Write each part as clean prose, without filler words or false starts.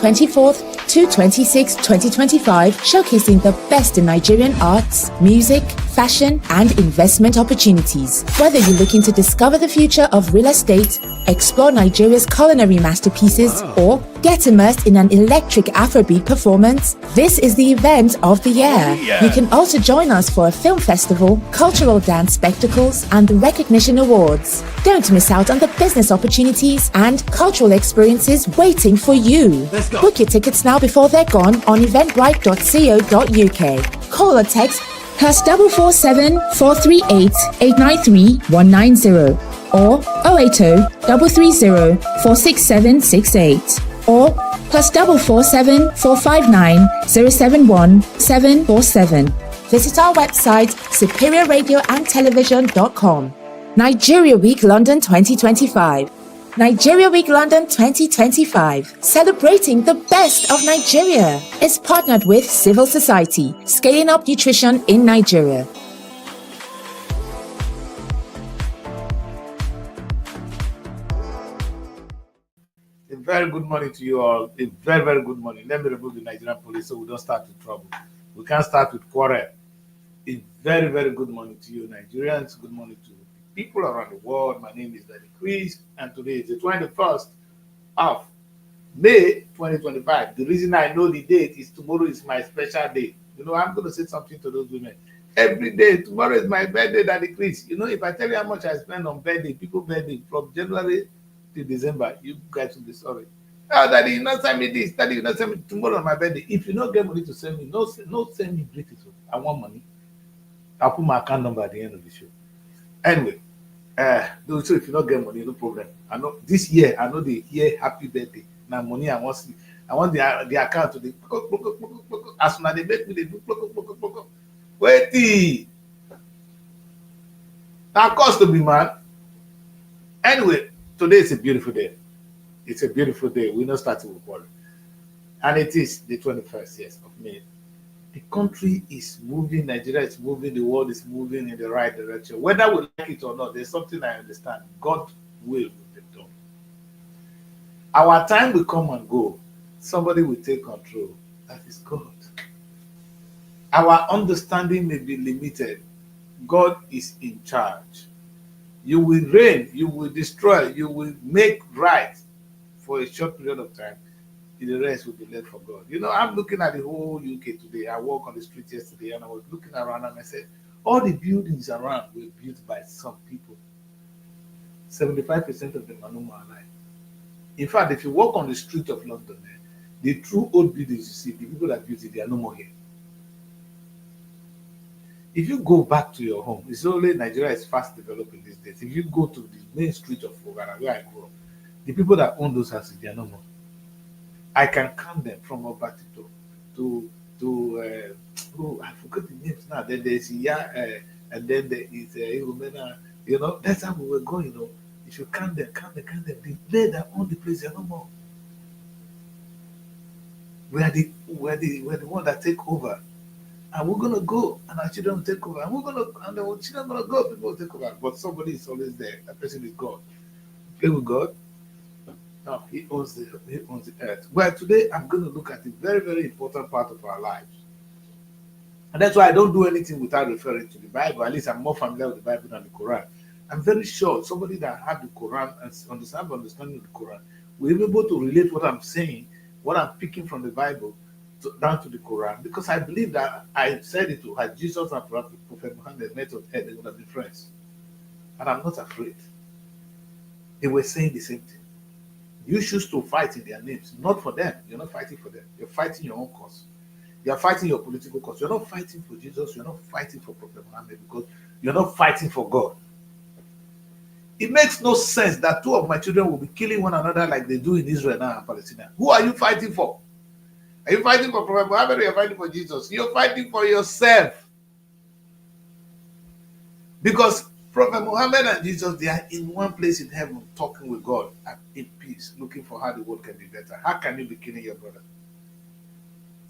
24th to 26th, 2025, showcasing the best in Nigerian arts, music, fashion, and investment opportunities. Whether you're looking to discover the future of real estate, explore Nigeria's culinary masterpieces, or get immersed in an electric Afrobeat performance, this is the event of the year. You can also join us for a film festival, cultural dance spectacles, and the recognition awards. Don't miss out on the business opportunities and cultural experiences waiting for you. Book your tickets now before they're gone on eventbrite.co.uk. Call or text +447 438 893 190 or 080 330 46768 or +447 459 071 747. Visit our website superiorradioandtelevision.com. Nigeria Week London 2025. Nigeria Week London 2025, celebrating the best of Nigeria, is partnered with Civil Society, scaling up nutrition in Nigeria. A very good morning to you all. A very, very good morning. Let me remove the Nigerian police so we don't start with trouble. We can't start with quarrel. A very, very good morning to you, Nigerians. Good morning to people around the world. My name is Daddy Chris, and today is the 21st of May 2025. The reason I know the date is tomorrow is my special day. You know, I'm going to say something to those women. Every day, tomorrow is my birthday, Daddy Chris. You know, if I tell you how much I spend on birthday, people's birthday, from January to December, you guys will be sorry. Oh, Daddy, you not send me this. Daddy, you not send me tomorrow on my birthday. If you don't get money to send me, no send me greetings. I want money. I'll put my account number at the end of the show. Anyway, so if you don't get money, no problem. I know this year, I know they hear happy birthday. Now money I want the account to the as soon as they make me they do wait. Now cost to be man. Anyway, today is a beautiful day. It's a beautiful day. We're not starting with water. And it is the 21st, yes, of May. The country is moving, Nigeria is moving, the world is moving in the right direction. Whether we like it or not, there's something I understand. God will be done. Our time will come and go. Somebody will take control. That is God. Our understanding may be limited. God is in charge. You will reign, you will destroy, you will make right for a short period of time. The rest will be left for God. You know, I'm looking at the whole UK today. I walked on the street yesterday and I was looking around and I said, all the buildings around were built by some people. 75% of them are no more alive. In fact, if you walk on the street of London, the true old buildings you see, the people that built it, they are no more here. If you go back to your home, it's only Nigeria is fast developing these days. If you go to the main street of Ogara, where I grew up, the people that own those houses, they are no more. I can count them from Obatito to I forgot the names now. Then there's and then there is Irumena. You know, that's how we were going. You know, if you count them, the men that own the place, they are no more. We are the one that take over, and we're gonna go, and our children will take over, and our children gonna go. People will take over, but somebody is always there. That person is God. Play with God. No, he owns the earth. Well, today I'm going to look at a very, very important part of our lives. And that's why I don't do anything without referring to the Bible. At least I'm more familiar with the Bible than the Quran. I'm very sure somebody that had the Quran and understanding of the Quran will be able to relate what I'm saying, what I'm picking from the Bible down to the Quran. Because I believe that I said it to had Jesus and Prophet Muhammad met on earth, they would have been friends. And I'm not afraid. They were saying the same thing. You choose to fight in their names, not for them. You're not fighting for them. You're fighting your own cause. You're fighting your political cause. You're not fighting for Jesus. You're not fighting for Prophet Muhammad because you're not fighting for God. It makes no sense that two of my children will be killing one another like they do in Israel now and Palestine. Who are you fighting for? Are you fighting for Prophet Muhammad or you're fighting for Jesus? You're fighting for yourself. Because Prophet Muhammad and Jesus, they are in one place in heaven talking with God at peace, looking for how the world can be better. How can you be killing your brother?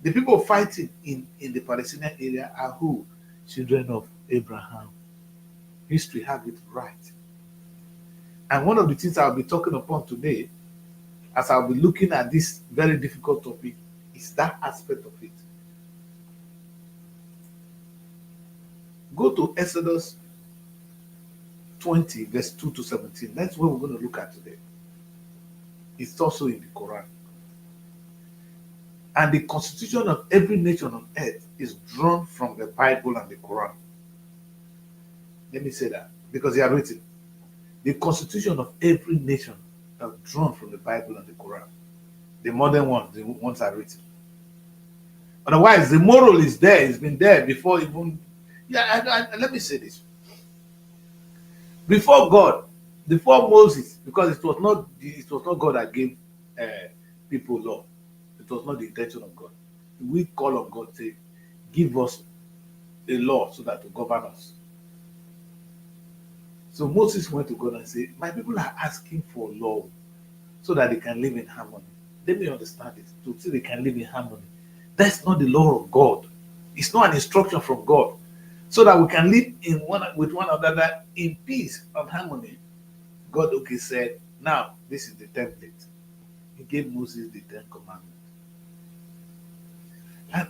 The people fighting in the Palestinian area are who? Children of Abraham. History have it right. And one of the things I'll be talking upon today as I'll be looking at this very difficult topic, is that aspect of it. Go to Exodus 20, verse 2 to 17. That's what we're going to look at today. It's also in the Quran. And the constitution of every nation on earth is drawn from the Bible and the Quran. Let me say that, because they are written. The constitution of every nation are drawn from the Bible and the Quran. The modern ones, the ones are written. Otherwise, the moral is there. It's been there before even. Yeah, let me say this. Before God, before Moses, because it was not God that gave people law. It was not the intention of God. We call on God, say, give us a law so that to govern us. So Moses went to God and said, my people are asking for law so that they can live in harmony. Let me understand this. To say they can live in harmony. That's not the law of God. It's not an instruction from God. So that we can live with one another in peace and harmony. God said, now this is the template. He gave Moses the 10 Commandments.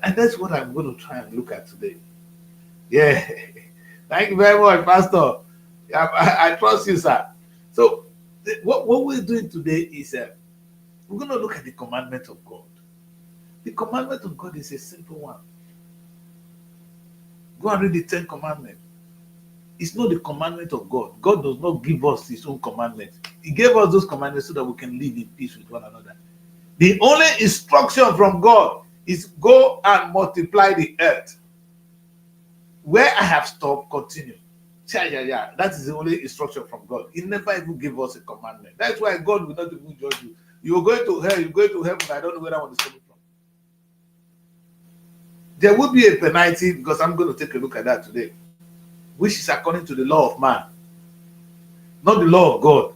And that's what I'm going to try and look at today. Yeah. Thank you very much, Pastor. I trust you, sir. So what we're doing today is we're going to look at the commandment of God. The commandment of God is a simple one. Go and read the 10 Commandments. It's not the commandment of God. God does not give us his own commandments. He gave us those commandments so that we can live in peace with one another. The only instruction from God is go and multiply the earth. Where I have stopped, continue. Yeah. That is the only instruction from God. He never even gave us a commandment. That's why God will not even judge you. You're going to hell, you're going to heaven. I don't know where I want to coming from. There will be a penalty, because I'm going to take a look at that today, which is according to the law of man, not the law of God.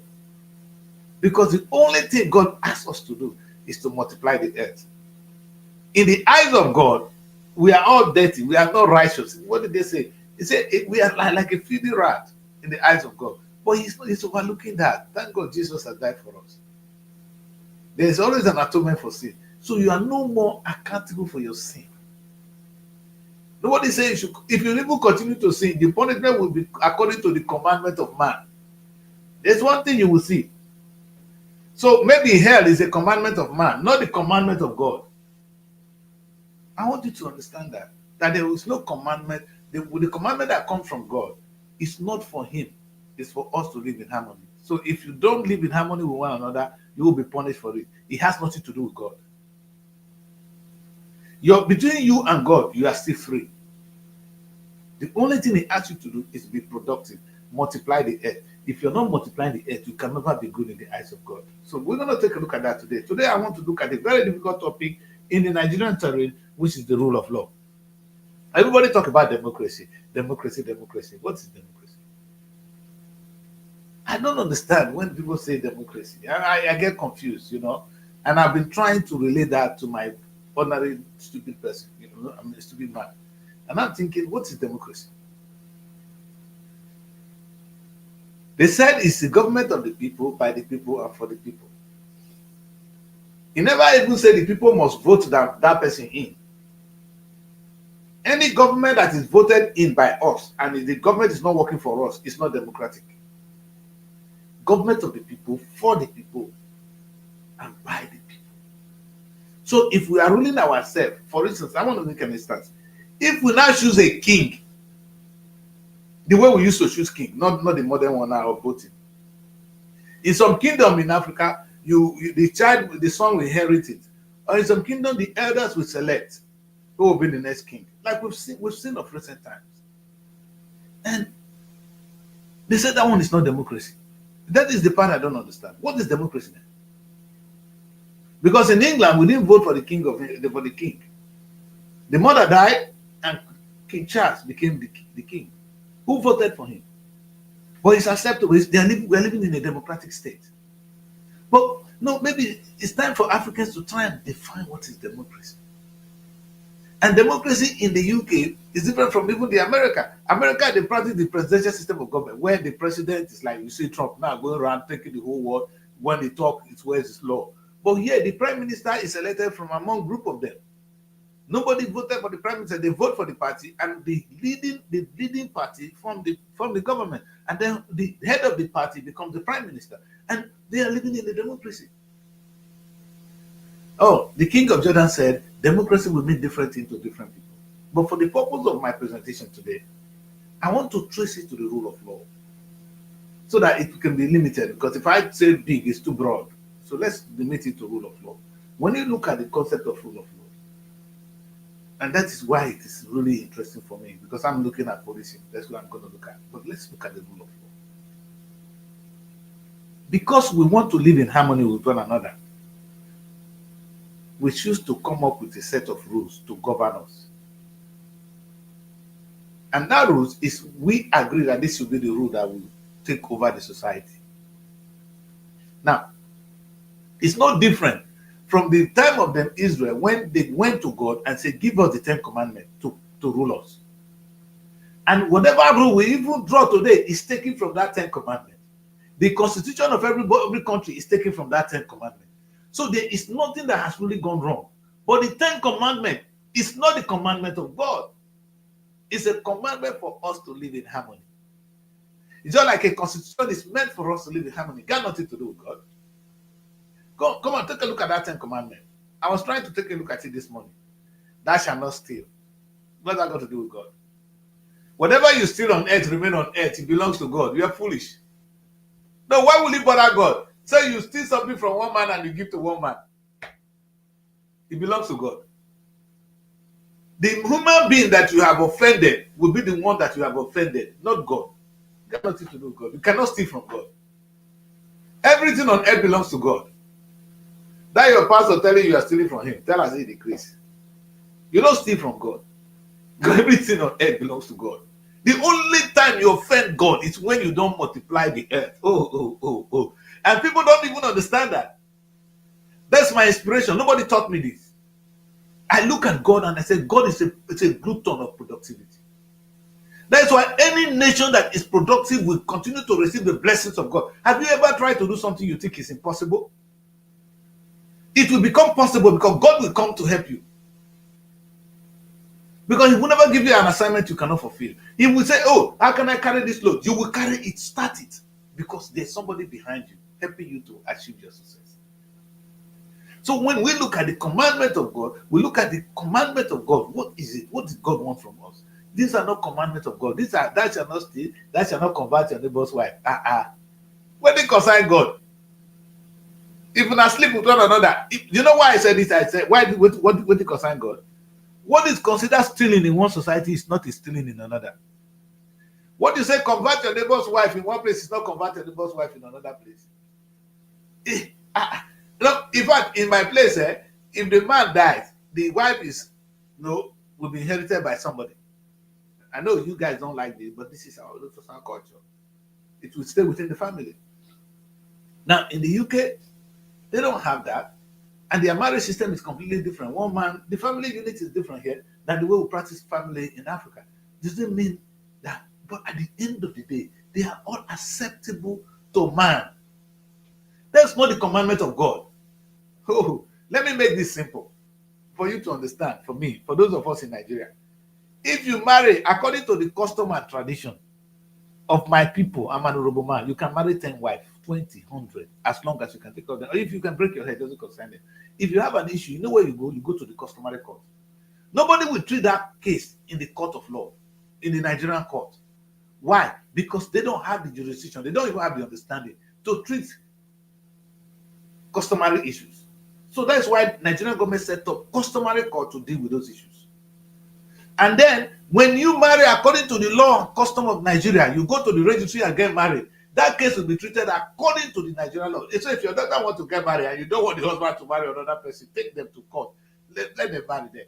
Because the only thing God asks us to do is to multiply the earth. In the eyes of God, we are all dirty. We are not righteous. What did they say? He said we are like a filthy rat in the eyes of God. But he's overlooking that. Thank God Jesus has died for us. There is always an atonement for sin. So you are no more accountable for your sin. Nobody says if you even continue to sin, the punishment will be according to the commandment of man. There's one thing you will see. So maybe hell is a commandment of man, not the commandment of God. I want you to understand that there is no commandment. The commandment that comes from God is not for him. It's for us to live in harmony. So if you don't live in harmony with one another, you will be punished for it. It has nothing to do with God. Between you and God, you are still free. The only thing he asks you to do is be productive. Multiply the earth. If you're not multiplying the earth, you can never be good in the eyes of God. So we're going to take a look at that today. Today I want to look at a very difficult topic in the Nigerian terrain, which is the rule of law. Everybody talk about democracy. Democracy. What is democracy? I don't understand when people say democracy. I get confused, and I've been trying to relate that to my ordinary stupid person. I'm a stupid man. And I'm thinking, what is democracy? They said it's the government of the people, by the people, and for the people. He never even said the people must vote that person in. Any government that is voted in by us, and if the government is not working for us, it's not democratic. Government of the people, for the people, and by the people. So if we are ruling ourselves, for instance, I want to make an instance. If we now choose a king, the way we used to choose king, not the modern one now of voting. In some kingdom in Africa, the son will inherit it. Or in some kingdom, the elders will select who will be the next king. Like we've seen of recent times. And they said that one is not democracy. That is the part I don't understand. What is democracy then? Because in England, we didn't vote for the king. The mother died, and King Charles became the king. Who voted for him? But it's acceptable. We're living in a democratic state. But no, maybe it's time for Africans to try and define what is democracy. And democracy in the UK is different from even the America. America, they practice the presidential system of government, where the president is like, you see Trump now going around taking the whole world. When he talks, it's where's his law. But here, the prime minister is elected from among group of them. Nobody voted for the prime minister. They vote for the party, and the leading party from the government, and then the head of the party becomes the prime minister, and they are living in a democracy. Oh, the king of Jordan said, democracy will mean different things to different people. But for the purpose of my presentation today, I want to trace it to the rule of law, so that it can be limited. Because if I say big, it's too broad. So let's limit it to rule of law. When you look at the concept of rule of law, and that is why it is really interesting for me, because I'm looking at policing. That's what I'm going to look at. But let's look at the rule of law. Because we want to live in harmony with one another, we choose to come up with a set of rules to govern us. And that rules is we agree that this should be the rule that will take over the society. Now, it's not different from the time of them Israel when they went to God and said, give us the 10 commandments to rule us. And whatever rule we even draw today is taken from that 10 commandments. The constitution of every country is taken from that 10 commandments. So there is nothing that has really gone wrong. But the 10 commandments is not the commandment of God. It's a commandment for us to live in harmony. It's just like a constitution is meant for us to live in harmony. Got nothing to do with God. Come on, take a look at that 10 commandment. I was trying to take a look at it this morning. Thou shalt not steal. What's that got to do with God? Whatever you steal on earth, remain on earth. It belongs to God. You are foolish. No, why will you bother God? Say you steal something from one man and you give to one man. It belongs to God. The human being that you have offended will be the one that you have offended, not God. You got nothing to do with God. You cannot steal from God. Everything on earth belongs to God. That your pastor telling you are stealing from him, tell us he decrease. You don't steal from God. Everything on earth belongs to God. The only time you offend God is when you don't multiply the earth. Oh. And people don't even understand that. That's my inspiration. Nobody taught me this. I look at God and I say, God is a glutton of productivity. That's why any nation that is productive will continue to receive the blessings of God. Have you ever tried to do something you think is impossible? It will become possible because God will come to help you. Because He will never give you an assignment you cannot fulfill. He will say, oh, how can I carry this load? You will carry it, start it. Because there's somebody behind you helping you to achieve your success. So when we look at the commandment of God, we look at the commandment of God. What is it? What does God want from us? These are not commandments of God. These are, that shall not steal, that shall not convert your neighbor's wife. When they concern God, if you are sleep with one another, you know why I said this? I said, why? What they concern God? What is considered stealing in one society is not stealing in another. What you say, convert your neighbor's wife in one place is not convert your neighbor's wife in another place. Look, in fact, in my place, if the man dies, the wife will be inherited by somebody. I know you guys don't like this, but this is our culture. It will stay within the family. Now, in the UK, they don't have that. And their marriage system is completely different. One man, the family unit is different here than the way we practice family in Africa. Doesn't mean that, but at the end of the day, they are all acceptable to man. That's not the commandment of God. Oh, let me make this simple for you to understand, for me, for those of us in Nigeria. If you marry according to the custom and tradition of my people, I'm an honorable man, you can marry 10 wives, 20, 100, as long as you can take care of them. Or if you can break your head, doesn't concern them. If you have an issue, you know where you go to the customary court. Nobody will treat that case in the court of law, in the Nigerian court. Why? Because they don't have the jurisdiction, they don't even have the understanding to treat customary issues. So that's why Nigerian government set up customary court to deal with those issues. And then when you marry according to the law and custom of Nigeria, you go to the registry and get married. That case will be treated according to the Nigerian law. So if your daughter wants to get married and you don't want the husband to marry another person, take them to court. Let them marry them.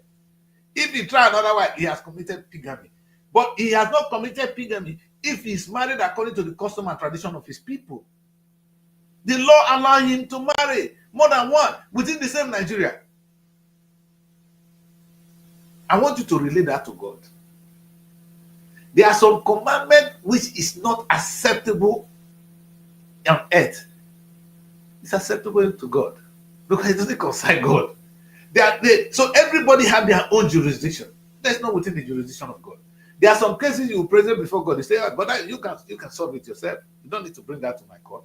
If he try another wife, he has committed bigamy. But he has not committed bigamy if he is married according to the custom and tradition of his people. The law allows him to marry more than one within the same Nigeria. I want you to relate that to God. There are some commandments which is not acceptable on earth. It's acceptable to God. because it doesn't concern God. So everybody have their own jurisdiction. That's not within the jurisdiction of God. There are some cases you will present before God. They say, oh, but you can solve it yourself. You don't need to bring that to my court.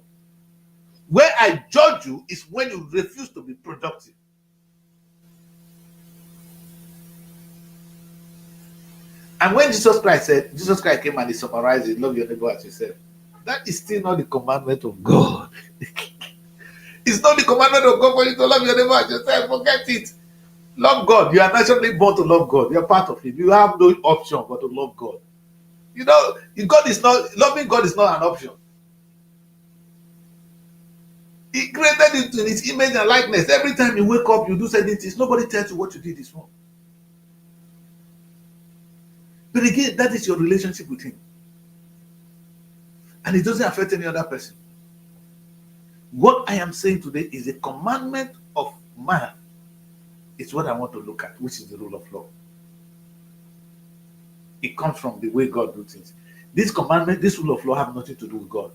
Where I judge you is when you refuse to be productive. And when Jesus Christ came and he summarized it, love your neighbor as yourself. That is still not the commandment of God. It's not the commandment of God for you to love your neighbor as yourself. Forget it. Love God. You are naturally born to love God. You are part of Him. You have no option but to love God. You know, loving God is not an option. He created you in His image and likeness. Every time you wake up, you do certain things. Nobody tells you what you did is wrong. But again, that is your relationship with Him. And it doesn't affect any other person. What I am saying today is a commandment of man. It's what I want to look at, which is the rule of law. It comes from the way God does things. This commandment, this rule of law, have nothing to do with God.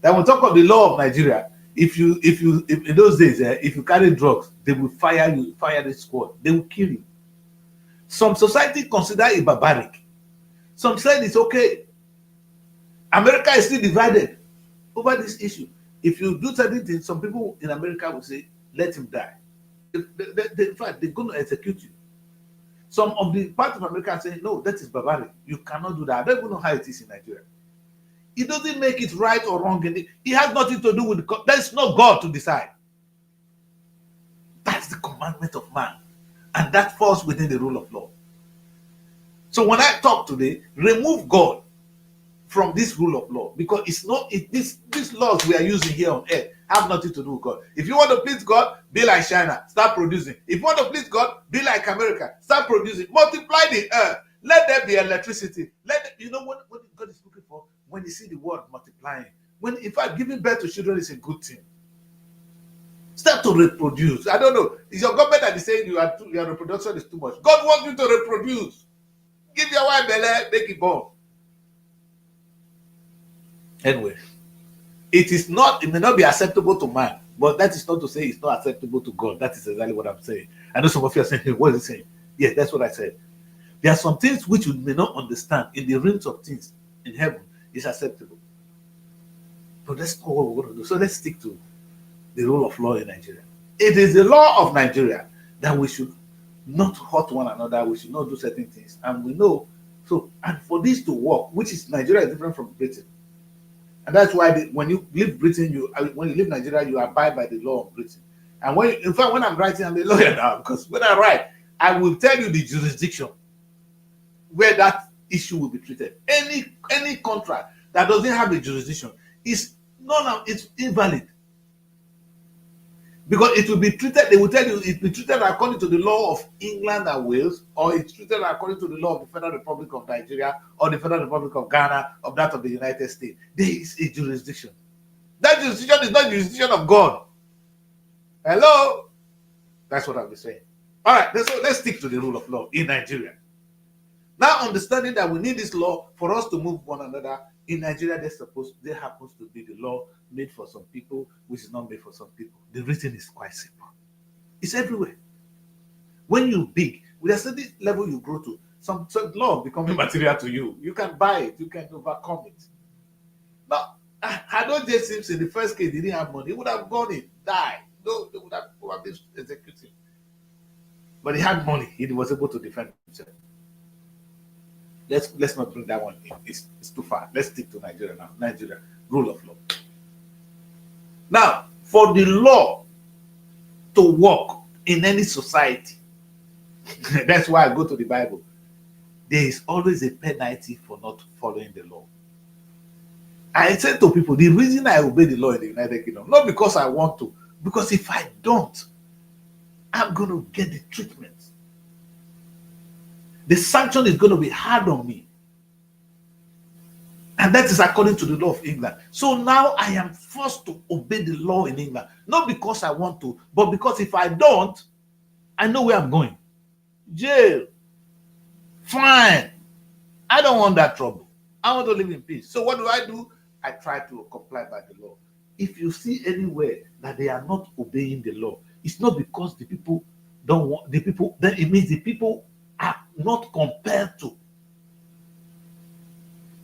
Then we talk of the law of Nigeria. If in those days, if you carry drugs, they will fire the squad. They will kill you. Some society consider it barbaric. Some said it's okay. America is still divided over this issue. If you do certain things, some people in America will say, let him die. In fact, they're going to execute you. Some of the parts of America are saying, no, that is barbaric. You cannot do that. I don't even know how it is in Nigeria. It doesn't make it right or wrong. It has nothing to do with God. That's not God to decide. That's the commandment of man. And that falls within the rule of law. So when I talk today, remove God from this rule of law, because it's not these laws we are using here on earth have nothing to do with God. If you want to please God, be like China, start producing. If you want to please God, be like America, start producing. Multiply the earth. Let there be electricity. You know what God is looking for? When you see the world multiplying, when in fact giving birth to children is a good thing. Start to reproduce. I don't know. Is your government that is saying your reproduction is too much? God wants you to reproduce. Give your wife belly, make it born. Anyway, it may not be acceptable to man, but that is not to say it's not acceptable to God. That is exactly what I'm saying. I know some of you are saying, hey, what is he saying? Yes, that's what I said. There are some things which you may not understand in the realms of things in heaven is acceptable. But that's not what we're going to do. So let's stick to the rule of law in Nigeria. It is the law of Nigeria that we should not hurt one another. We should not do certain things. And we know, and for this to work, which is Nigeria is different from Britain. And that's why when you leave Britain, when you leave Nigeria, you abide by the law of Britain. And when I'm writing, I'm a lawyer now, because when I write, I will tell you the jurisdiction where that issue will be treated. Any contract that doesn't have a jurisdiction it's invalid. Because it will be treated, they will tell you it will be treated according to the law of England and Wales, or it's treated according to the law of the Federal Republic of Nigeria, or the Federal Republic of Ghana, or that of the United States. There is a jurisdiction. That jurisdiction is not the jurisdiction of God. Hello? That's what I'll be saying. All right, let's stick to the rule of law in Nigeria. Now, understanding that we need this law for us to move one another, in Nigeria, there happens to be the law made for some people, which is not made for some people. The reason is quite simple. It's everywhere. When you're big, with a certain level you grow to, some law becoming material to you. You can buy it. You can overcome it. Now, had O.J. Simpson, the first case, he didn't have money. He would have gone in, died. No, they would have probably executed him. But he had money. He was able to defend himself. Let's not bring that one in. It's too far. Let's stick to Nigeria now. Nigeria, rule of law. Now, for the law to work in any society, that's why I go to the Bible. There is always a penalty for not following the law. I said to people, the reason I obey the law in the United Kingdom, not because I want to, because if I don't, I'm going to get the treatment. The sanction is going to be hard on me. And that is according to the law of England. So now I am forced to obey the law in England. Not because I want to, but because if I don't, I know where I'm going. Jail. Fine. I don't want that trouble. I want to live in peace. So what do? I try to comply by the law. If you see anywhere that they are not obeying the law, It's not because the people don't want the people, then it means the people are not compelled to.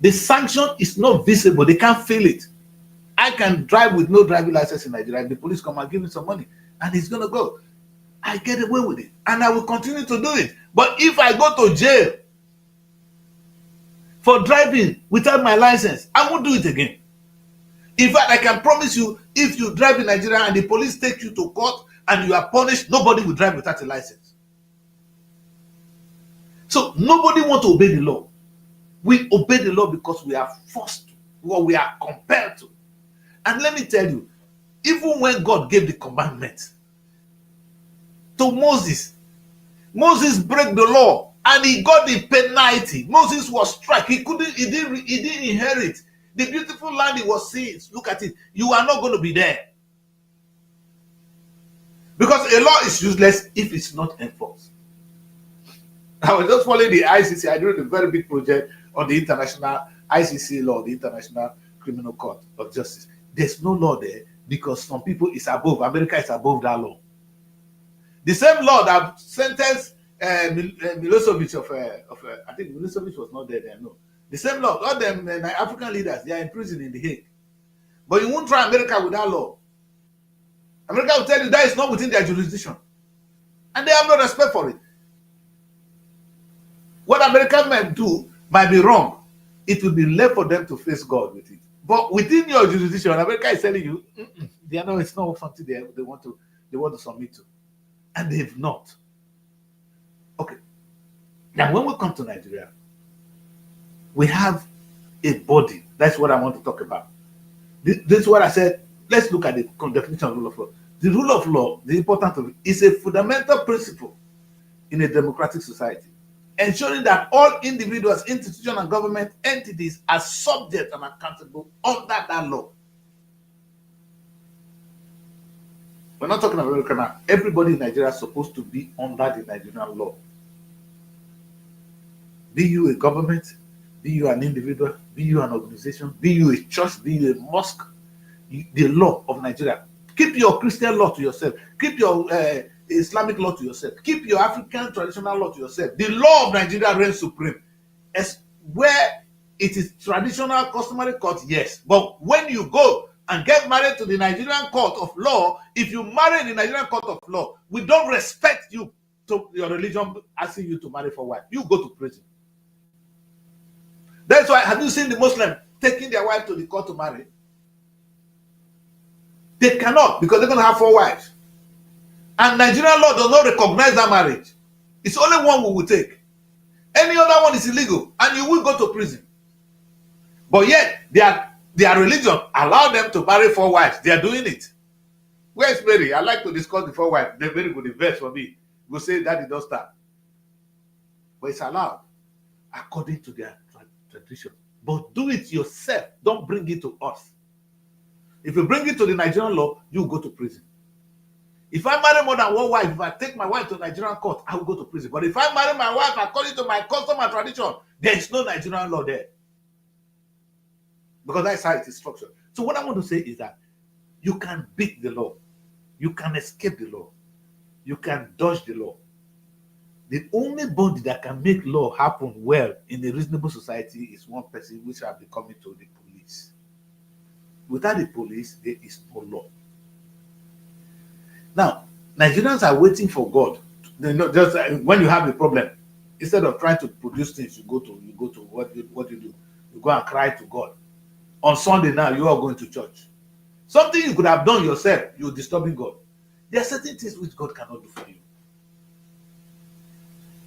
The sanction is not visible, they can't feel it. I can drive with no driving license in Nigeria. The police come and give me some money and he's gonna go. I get away with it and I will continue to do it. But if I go to jail for driving without my license, I won't do it again. In fact, I can promise you, if you drive in Nigeria and the police take you to court and you are punished, nobody will drive without a license. So nobody wants to obey the law. We obey the law because we are forced to, or we are compelled to. And let me tell you, even when God gave the commandments to Moses, Moses broke the law and he got the penalty. Moses was struck. He didn't inherit the beautiful land he was seeing. Look at it. You are not going to be there. Because a law is useless if it's not enforced. I was just following the ICC. I did a very big project on the international ICC law, the International Criminal Court of Justice. There's no law there because some people is above. America is above that law. The same law that sentenced Milosevic of I think Milosevic was not there then, no. The same law, all them African leaders, they are in prison in The Hague. But you won't try America with that law. America will tell you that is not within their jurisdiction. And they have no respect for it. What American men do might be wrong. It will be left for them to face God with it. But within your jurisdiction, America is telling you, they know it's not something they want to submit to. And they've not. Okay. Now, when we come to Nigeria, we have a body. That's what I want to talk about. This is what I said. Let's look at the definition of rule of law. The rule of law, the importance of it, is a fundamental principle in a democratic society, ensuring that all individuals, institutions, and government entities are subject and accountable under that law. We're not talking about America now. Everybody in Nigeria is supposed to be under the Nigerian law. Be you a government, be you an individual, be you an organization, be you a church, be you a mosque, the law of Nigeria. Keep your Christian law to yourself. Keep your Islamic law to yourself. Keep your African traditional law to yourself. The law of Nigeria reigns supreme. As where it is traditional, customary court, yes. But when you go and get married to the Nigerian court of law, if you marry in the Nigerian court of law, we don't respect you to your religion asking you to marry for wife. You go to prison. That's why, have you seen the Muslim taking their wife to the court to marry? They cannot, because they're going to have 4 wives. And Nigerian law does not recognize that marriage. It's only one we will take. Any other one is illegal, and you will go to prison. But yet, their religion allow them to marry 4 wives. They are doing it. Where's Mary? I like to discuss the 4 wives. They're very good. The verse for me. We'll say that it does start. But it's allowed according to their tradition. But do it yourself. Don't bring it to us. If you bring it to the Nigerian law, you go to prison. If I marry more than 1 wife, if I take my wife to Nigerian court, I will go to prison. But if I marry my wife according to my custom and tradition, there is no Nigerian law there. Because that's how it is structured. So what I want to say is that you can beat the law. You can escape the law. You can dodge the law. The only body that can make law happen well in a reasonable society is one person, which have been coming to the police. Without the police, there is no law. Now, Nigerians are waiting for God. Just when you have a problem, instead of trying to produce things, you go to what you do. You go and cry to God. On Sunday now, you are going to church. Something you could have done yourself, you're disturbing God. There are certain things which God cannot do for you.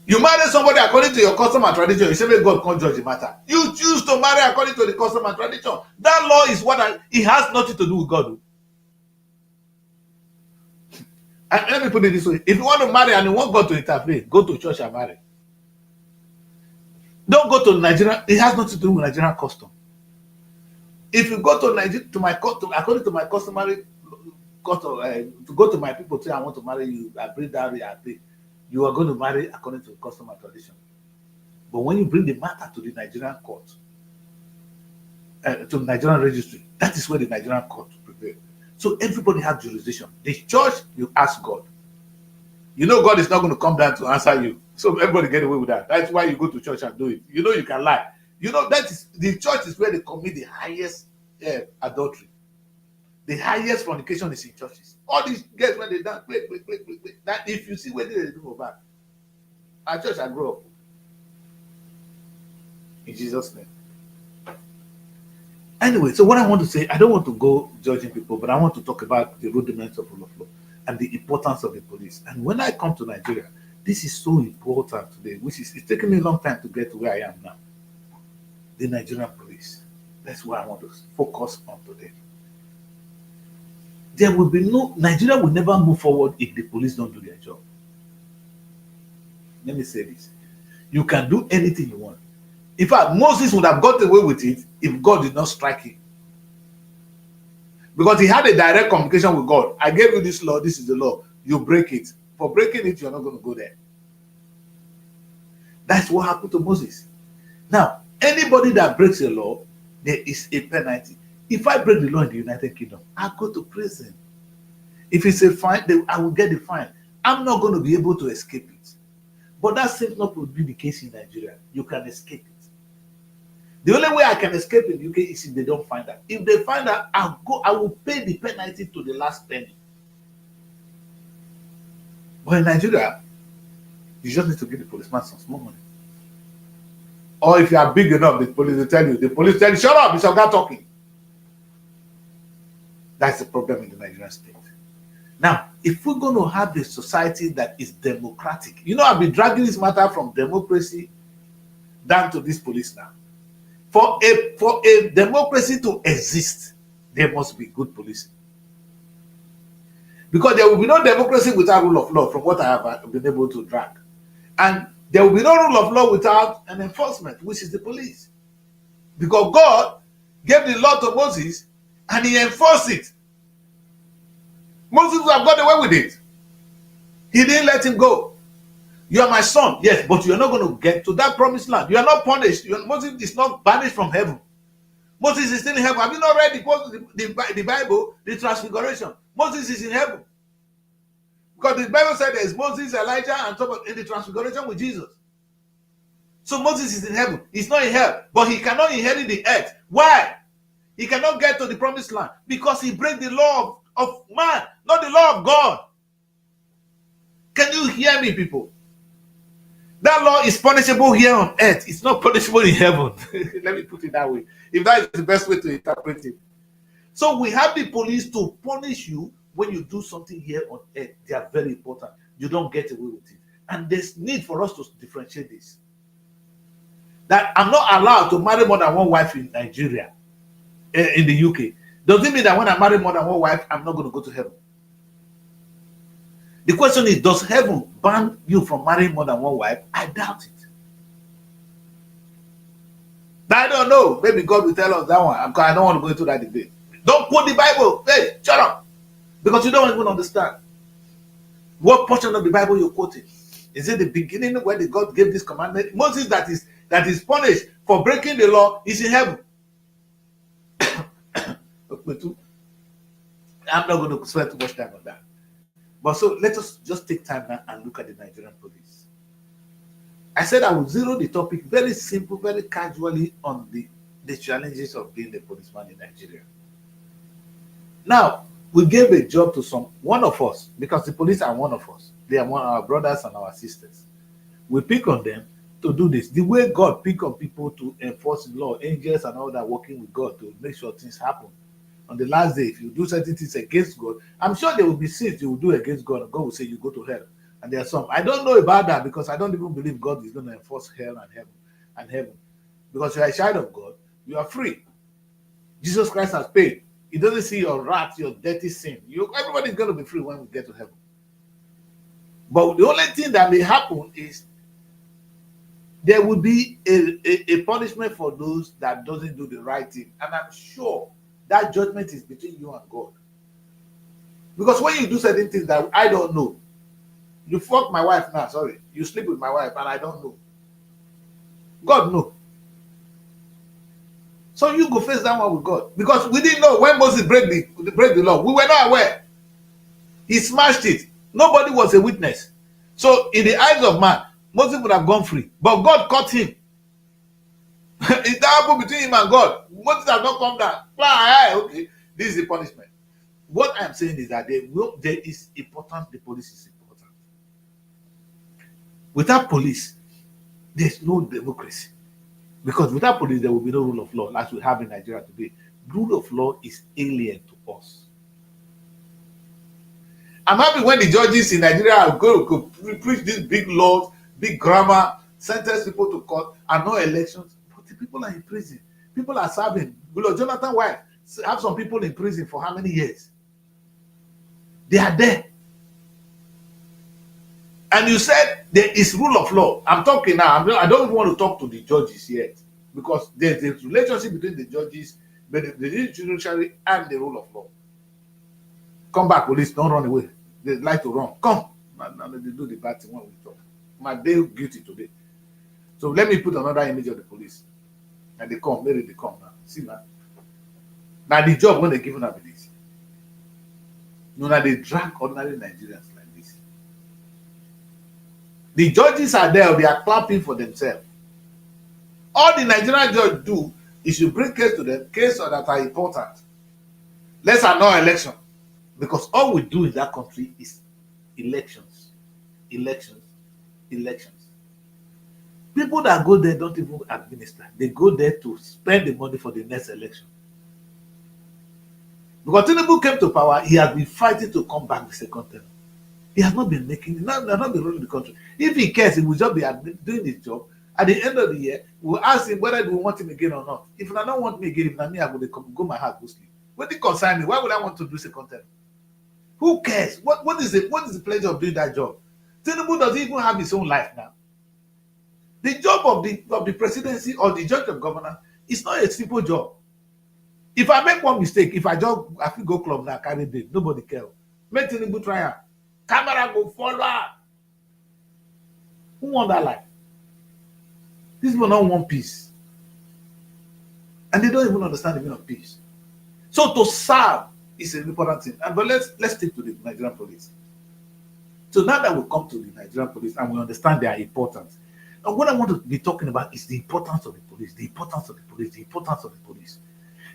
You marry somebody according to your custom and tradition, you say, may God can't judge the matter. You choose to marry according to the custom and tradition. That law is it has nothing to do with God. And let me put it this way. If you want to marry and you want God to intervene, go to church and marry. Don't go to Nigeria. It has nothing to do with Nigerian custom. If you go to Nigeria, according to my customary custom, to go to my people, say I want to marry you, I bring dowry, I pay. You are going to marry according to custom and tradition. But when you bring the matter to the Nigerian court, to the Nigerian registry, that is where the Nigerian court prevails. So everybody has jurisdiction. The church, you ask God. You know God is not going to come down to answer you. So everybody get away with that. That's why you go to church and do it. You know you can lie. You know that is the church is where they commit the highest adultery. The highest fornication is in churches. All these girls when they dance, wait. That if you see where they do about, our church I grow up. In Jesus' name. Anyway, so what I want to say, I don't want to go judging people, but I want to talk about the rudiments of rule of law and the importance of the police. And when I come to Nigeria, this is so important today, which is it's taken me a long time to get to where I am now. The Nigerian police. That's what I want to focus on today. There will be Nigeria will never move forward if the police don't do their job. Let me say this. You can do anything you want. In fact, Moses would have got away with it if God did not strike him. Because he had a direct communication with God. I gave you this law, this is the law. You break it. For breaking it, you're not going to go there. That's what happened to Moses. Now, anybody that breaks a law, there is a penalty. If I break the law in the United Kingdom, I'll go to prison. If it's a fine, then I will get the fine. I'm not going to be able to escape it. But that seems not to be the case in Nigeria. You can escape it. The only way I can escape in the UK is if they don't find out. If they find out, I will pay the penalty to the last penny. But in Nigeria, you just need to give the policeman some small money. Or if you are big enough, the police tell you, shut up, it's a guy talking. That's the problem in the Nigerian state. Now, if we're going to have a society that is democratic, I've been dragging this matter from democracy down to this police now. For a democracy to exist, there must be good policing. Because there will be no democracy without rule of law, from what I have been able to drag. And there will be no rule of law without an enforcement, which is the police. Because God gave the law to Moses and he enforced it. Moses would have got away with it. He didn't let him go. You are my son, yes, but you're not going to get to that promised land. You are not punished. Moses is not banished from heaven. Moses is still in heaven. Have you not read the Bible, the Transfiguration? Moses is in heaven. Because the Bible said there is Moses, Elijah, and somebody in the Transfiguration with Jesus. So Moses is in heaven. He's not in hell, but he cannot inherit the earth. Why? He cannot get to the promised land because he breaks the law of man, not the law of God. Can you hear me, people? That law is punishable here on earth. It's not punishable in heaven. Let me put it that way. If that is the best way to interpret it. So we have the police to punish you when you do something here on earth. They are very important. You don't get away with it. And there's need for us to differentiate this. That I'm not allowed to marry more than one wife in Nigeria, in the UK. Does it mean that when I marry more than one wife, I'm not going to go to heaven? The question is, does heaven ban you from marrying more than one wife? I doubt it. I don't know. Maybe God will tell us that one. I don't want to go into that debate. Don't quote the Bible. Hey, shut up. Because you don't even understand. What portion of the Bible you're quoting? Is it the beginning where God gave this commandment? Moses that is punished for breaking the law is in heaven. I'm not going to spend too much time on that. But so let us just take time now and look at the Nigerian police. I said I would zero the topic very simple, very casually on the challenges of being a policeman in Nigeria. Now, we gave a job to one of us, because the police are one of us. They are one of our brothers and our sisters. We pick on them to do this. The way God pick on people to enforce the law, angels and all that working with God to make sure things happen. On the last day, if you do certain things against God, I'm sure there will be sins you will do against God, and God will say you go to hell. And there are some. I don't know about that because I don't even believe God is going to enforce hell and heaven. Because you are a child of God, you are free. Jesus Christ has paid. He doesn't see your wrath, your dirty sin. Everybody is going to be free when we get to heaven. But the only thing that may happen is there will be a punishment for those that doesn't do the right thing. And I'm sure that judgment is between you and God. Because when you do certain things that I don't know, you fuck my wife now, sorry. You sleep with my wife and I don't know. God knows. So you go face that one with God. Because we didn't know when Moses break the law. We were not aware. He smashed it. Nobody was a witness. So in the eyes of man, Moses would have gone free. But God caught him. It happened between him and God. Moses has not come down. Okay, this is the punishment. What I'm saying is that there is important. The police is important. Without police, there's no democracy. Because without police, there will be no rule of law, as we have in Nigeria today. Rule of law is alien to us. I'm happy when the judges in Nigeria go preach these big laws, big grammar, sentence people to court, and no elections. But the people are in prison. People are serving. Jonathan White have some people in prison for how many years? They are there. And you said there is rule of law. I'm talking now. I don't even want to talk to the judges yet, because there's a relationship between the judges, the judiciary, and the rule of law. Come back, police. Don't run away. They like to run. Come. Now they do the bad thing when we talk. My day guilty today. So let me put another image of the police. And they come. Maybe they come now. See now. Now the job when they give them this. No, now they drag ordinary Nigerians like this. The judges are there. They are clapping for themselves. All the Nigerian judge do is you bring case to them, cases that are important. Let's annul election. Because all we do in that country is elections. Elections. Elections. People that go there don't even administer. They go there to spend the money for the next election. Because Tinubu came to power, he has been fighting to come back the second term. He has not been making, he has not been running the country. If he cares, he will just be doing his job. At the end of the year, we'll ask him whether we want him again or not. If I don't want me again, if not me, I will go my house, go sleep. What did it concern me? Why would I want to do second term? Who cares? What is the pleasure of doing that job? Tinubu doesn't even have his own life now. The job of the presidency or the judge of governance is not a simple job. If I make one mistake, if I feel go club now, carry babe, nobody care. Make Tinubu try out. Camera go follow. Who want that life? These people don't want peace. And they don't even understand the meaning of peace. So to serve is an important thing. But let's stick to the Nigerian police. So now that we come to the Nigerian police and we understand their importance, and what I want to be talking about is the importance of the police, the importance of the police, the importance of the police.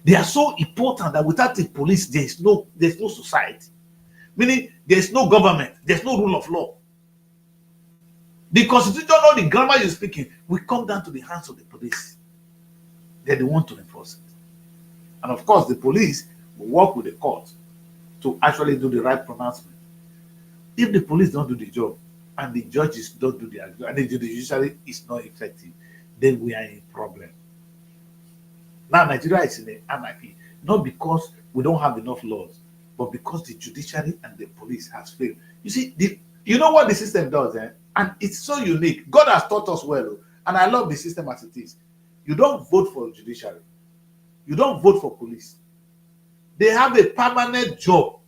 They are so important that without the police, there's no society. Meaning there's no government, there's no rule of law. The constitution or the grammar you're speaking will come down to the hands of the police. They're the one to enforce it. And of course, the police will work with the court to actually do the right pronouncement. If the police don't do the job and the judges don't do their job and the judiciary is not effective, then we are in a problem. Now Nigeria is in an anarchy, not because we don't have enough laws, but because the judiciary and the police has failed. You see, you know what the system does, and it's so unique. God has taught us well, and I love the system as it is. You don't vote for judiciary. You don't vote for police. They have a permanent job.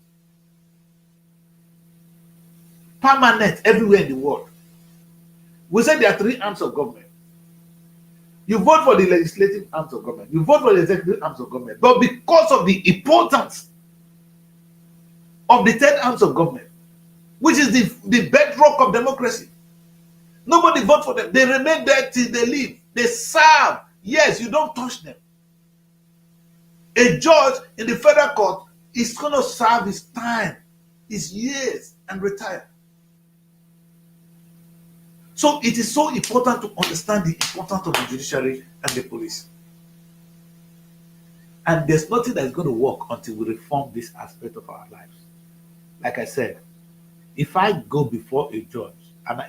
Permanent everywhere in the world. We say there are three arms of government. You vote for the legislative arms of government. You vote for the executive arms of government. But because of the importance of the third arms of government, which is the bedrock of democracy, nobody votes for them. They remain there till they leave. They serve. Yes, you don't touch them. A judge in the federal court is going to serve his time, his years, and retire. So it is so important to understand the importance of the judiciary and the police. And there's nothing that is going to work until we reform this aspect of our lives. Like I said, if I go before a judge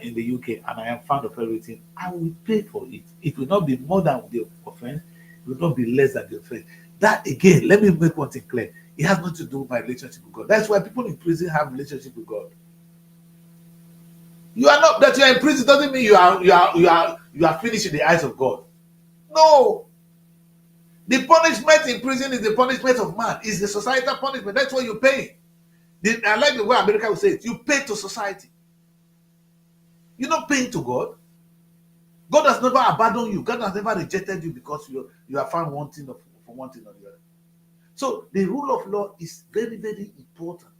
in the UK and I am found of everything, I will pay for it. It will not be more than the offense. It will not be less than the offense. That again, let me make one thing clear. It has nothing to do with my relationship with God. That's why people in prison have relationship with God. You are not that you are in prison doesn't mean you are finished in the eyes of God. No. The punishment in prison is the punishment of man. It's the societal punishment. That's what you pay. I like the way America will say it. You pay to society. You're not paying to God. God has never abandoned you. God has never rejected you because you are found wanting of for one thing or the other. So the rule of law is very, very important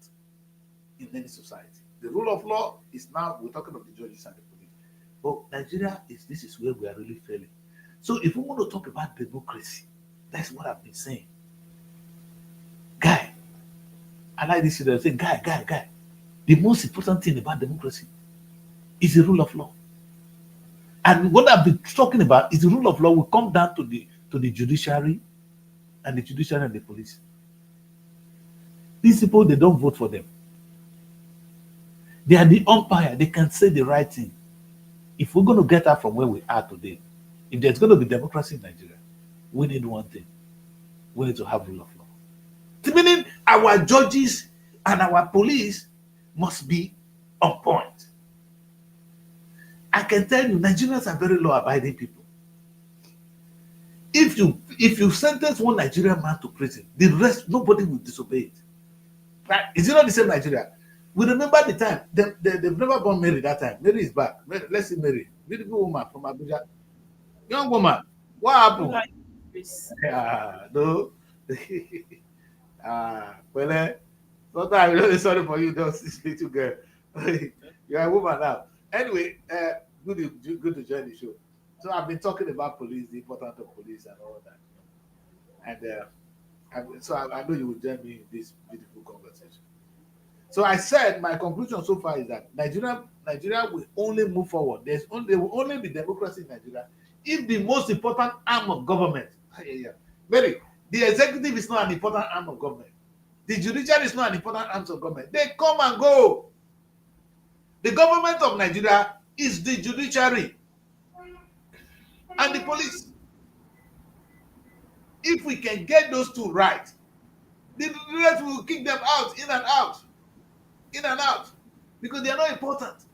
in any society. The rule of law is now, we're talking of the judges and the police. But Nigeria this is where we are really failing. So if we want to talk about democracy, that's what I've been saying. Guy, I like this, they're saying, guy. The most important thing about democracy is the rule of law. And what I've been talking about is the rule of law will come down to the judiciary and the police. These people, they don't vote for them. They are the umpire. They can say the right thing. If we're going to get out from where we are today, if there's going to be democracy in Nigeria, we need one thing. We need to have rule of law. Meaning our judges and our police must be on point. I can tell you, Nigerians are very law-abiding people. If you sentence one Nigerian man to prison, the rest, nobody will disobey it. Right? Is it not the same Nigeria? We remember the time, they've never born Mary that time. Mary is back. Let's see Mary. Beautiful woman from Abuja. Young woman, what happened? Yeah, no. Well, sometimes I'm really sorry for you, this little girl. You're a woman now. Anyway, good to join the show. So I've been talking about police, the importance of police and all that. And so I know you will join me in this beautiful conversation. So I said my conclusion so far is that Nigeria will only move forward. There will only be democracy in Nigeria if the most important arm of government, Mary, the executive is not an important arm of government. The judiciary is not an important arm of government. They come and go. The government of Nigeria is the judiciary and the police. If we can get those two right, the rest will kick them out, in and out, because they are not important.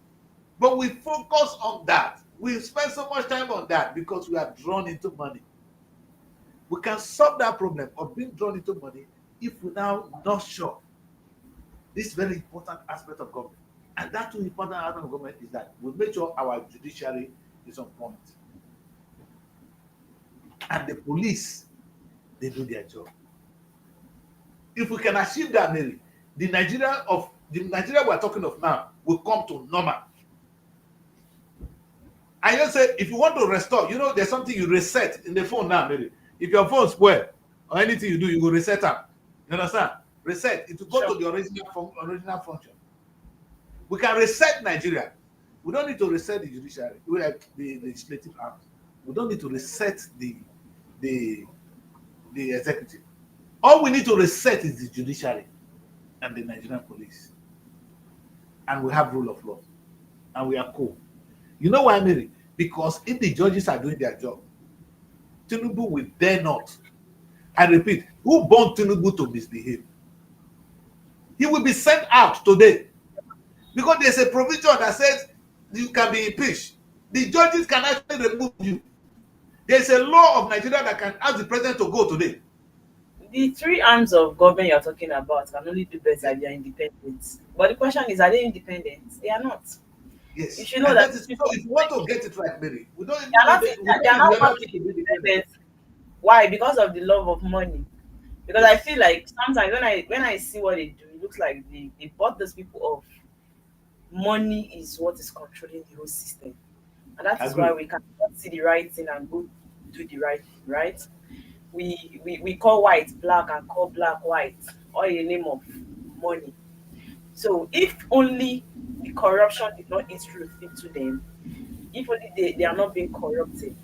But we focus on that. We spend so much time on that because we are drawn into money. We can solve that problem of being drawn into money if we now nurture this very important aspect of government. And that two important aspect of government is that we make sure our judiciary is on point. And the police, they do their job. If we can achieve that, Mary, the Nigeria we're talking of now will come to normal. I just say, if you want to restore, there's something you reset in the phone now, Mary. If your phone spoil or anything you do, you will reset up. You understand? Reset. It will go to the original function. We can reset Nigeria. We don't need to reset the judiciary, the legislative arm. We don't need to reset the executive. All we need to reset is the judiciary and the Nigerian police. And we have rule of law. And we are cool. You know why, Mary? Because if the judges are doing their job, Tinubu will dare not. I repeat, who born Tinubu to misbehave? He will be sent out today. Because there's a provision that says you can be impeached. The judges can actually remove you. There's a law of Nigeria that can ask the president to go today. The three arms of government you're talking about can only do better if they are independent. But the question is, are they independent? They are not. Yes. You should know that. So if you want to get it right, Mary, we don't. They are not independent. Why? Because of the love of money. Because I feel like sometimes when I see what they do, it looks like they bought those people off. Money is what is controlling the whole system, and that is why we cannot see the right thing and go do the right thing. Right? We call white black and call black white, all in the name of money. So if only the corruption did not intrude into them, if only they are not being corrupted,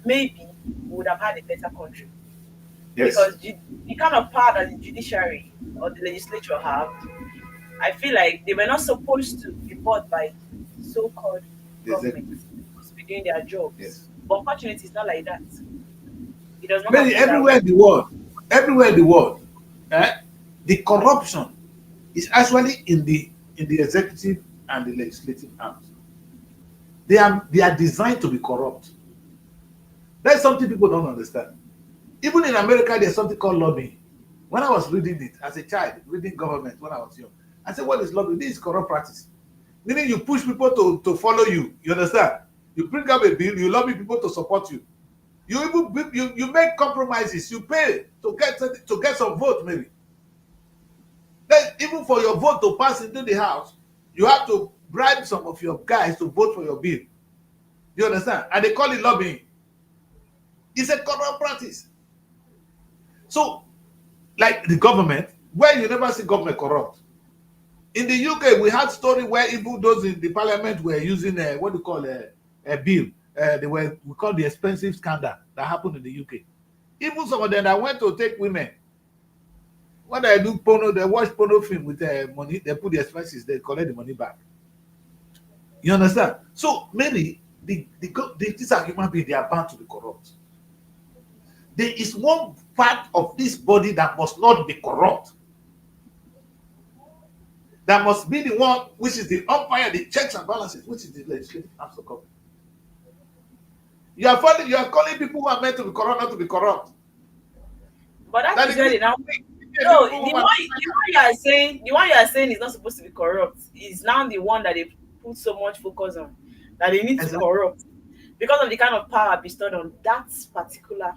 maybe we would have had a better country. Yes. Because the kind of power that the judiciary or the legislature have, I feel like they were not supposed to be bought by so-called government. They're supposed to be doing their jobs. Yes. But unfortunately, it's not like that. It does not. Many everywhere in the world, the corruption is actually in the executive and the legislative arms. They are designed to be corrupt. That's something people don't understand. Even in America, there's something called lobbying. When I was reading it as a child, reading government when I was young, I said, what is lobbying? This is corrupt practice. Meaning you push people to follow you. You understand? You bring up a bill, you lobby people to support you. You make compromises. You pay to get some vote maybe. Then even for your vote to pass into the house, you have to bribe some of your guys to vote for your bill. You understand? And they call it lobbying. It's a corrupt practice. So, like the government, where you never see government corrupt. In the UK, we had story where even those in the parliament were using what do you call a bill. We call the expensive scandal that happened in the UK. Even some of them that went to take women, when they do porno, they watch porno film with money, they put the expenses, they collect the money back. You understand? So many, these are human beings, they are bound to be corrupt. There is one part of this body that must not be corrupt. That must be the one which is the umpire, the checks and balances, which is the legislative arms of government. You are calling people who are meant to be corrupt not to be corrupt. But that is really now. No, the one you are saying is not supposed to be corrupt. Is now the one that they put so much focus on, that they need to corrupt because of the kind of power bestowed on that particular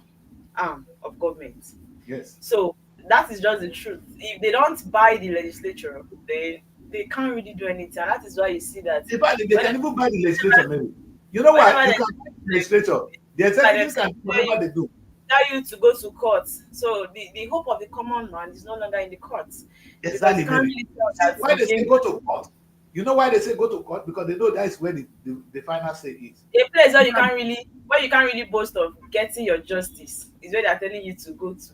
arm of government. Yes. So that is just the truth. If they don't buy the legislature, they can't really do anything. And that is why you see that. In fact, they can even buy the legislature, maybe. You know what? You can buy the legislature. The executive can do whatever they do. Tell you to go to court. So the hope of the common man is no longer in the courts. Exactly. Why they say go to court? You know why they say go to court? Because they know that is where the final say is. A place where you can't really boast of getting your justice is where they're telling you to go to.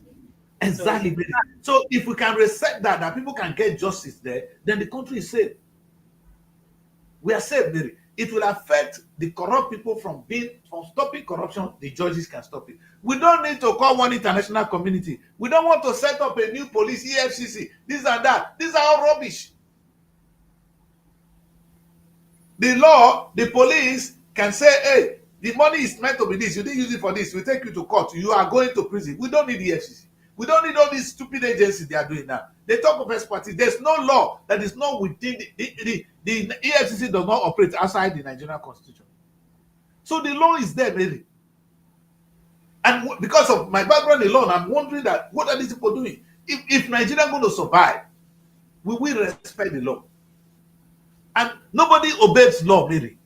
Exactly. So if we can reset that people can get justice there, then the country is safe. We are safe, Mary. It will affect the corrupt people from stopping corruption. The judges can stop it. We don't need to call one international community. We don't want to set up a new police, EFCC, this and that. These are all rubbish. The law, the police can say, hey, the money is meant to be this. You didn't use it for this. We take you to court. You are going to prison. We don't need the EFCC. We don't need all these stupid agencies they are doing now. They talk of expertise. There's no law that is not within the EFCC does not operate outside the Nigerian constitution. So the law is there, really. And because of my background alone, I'm wondering that what are these people doing? If Nigeria is going to survive, we will respect the law. And nobody obeys law, really.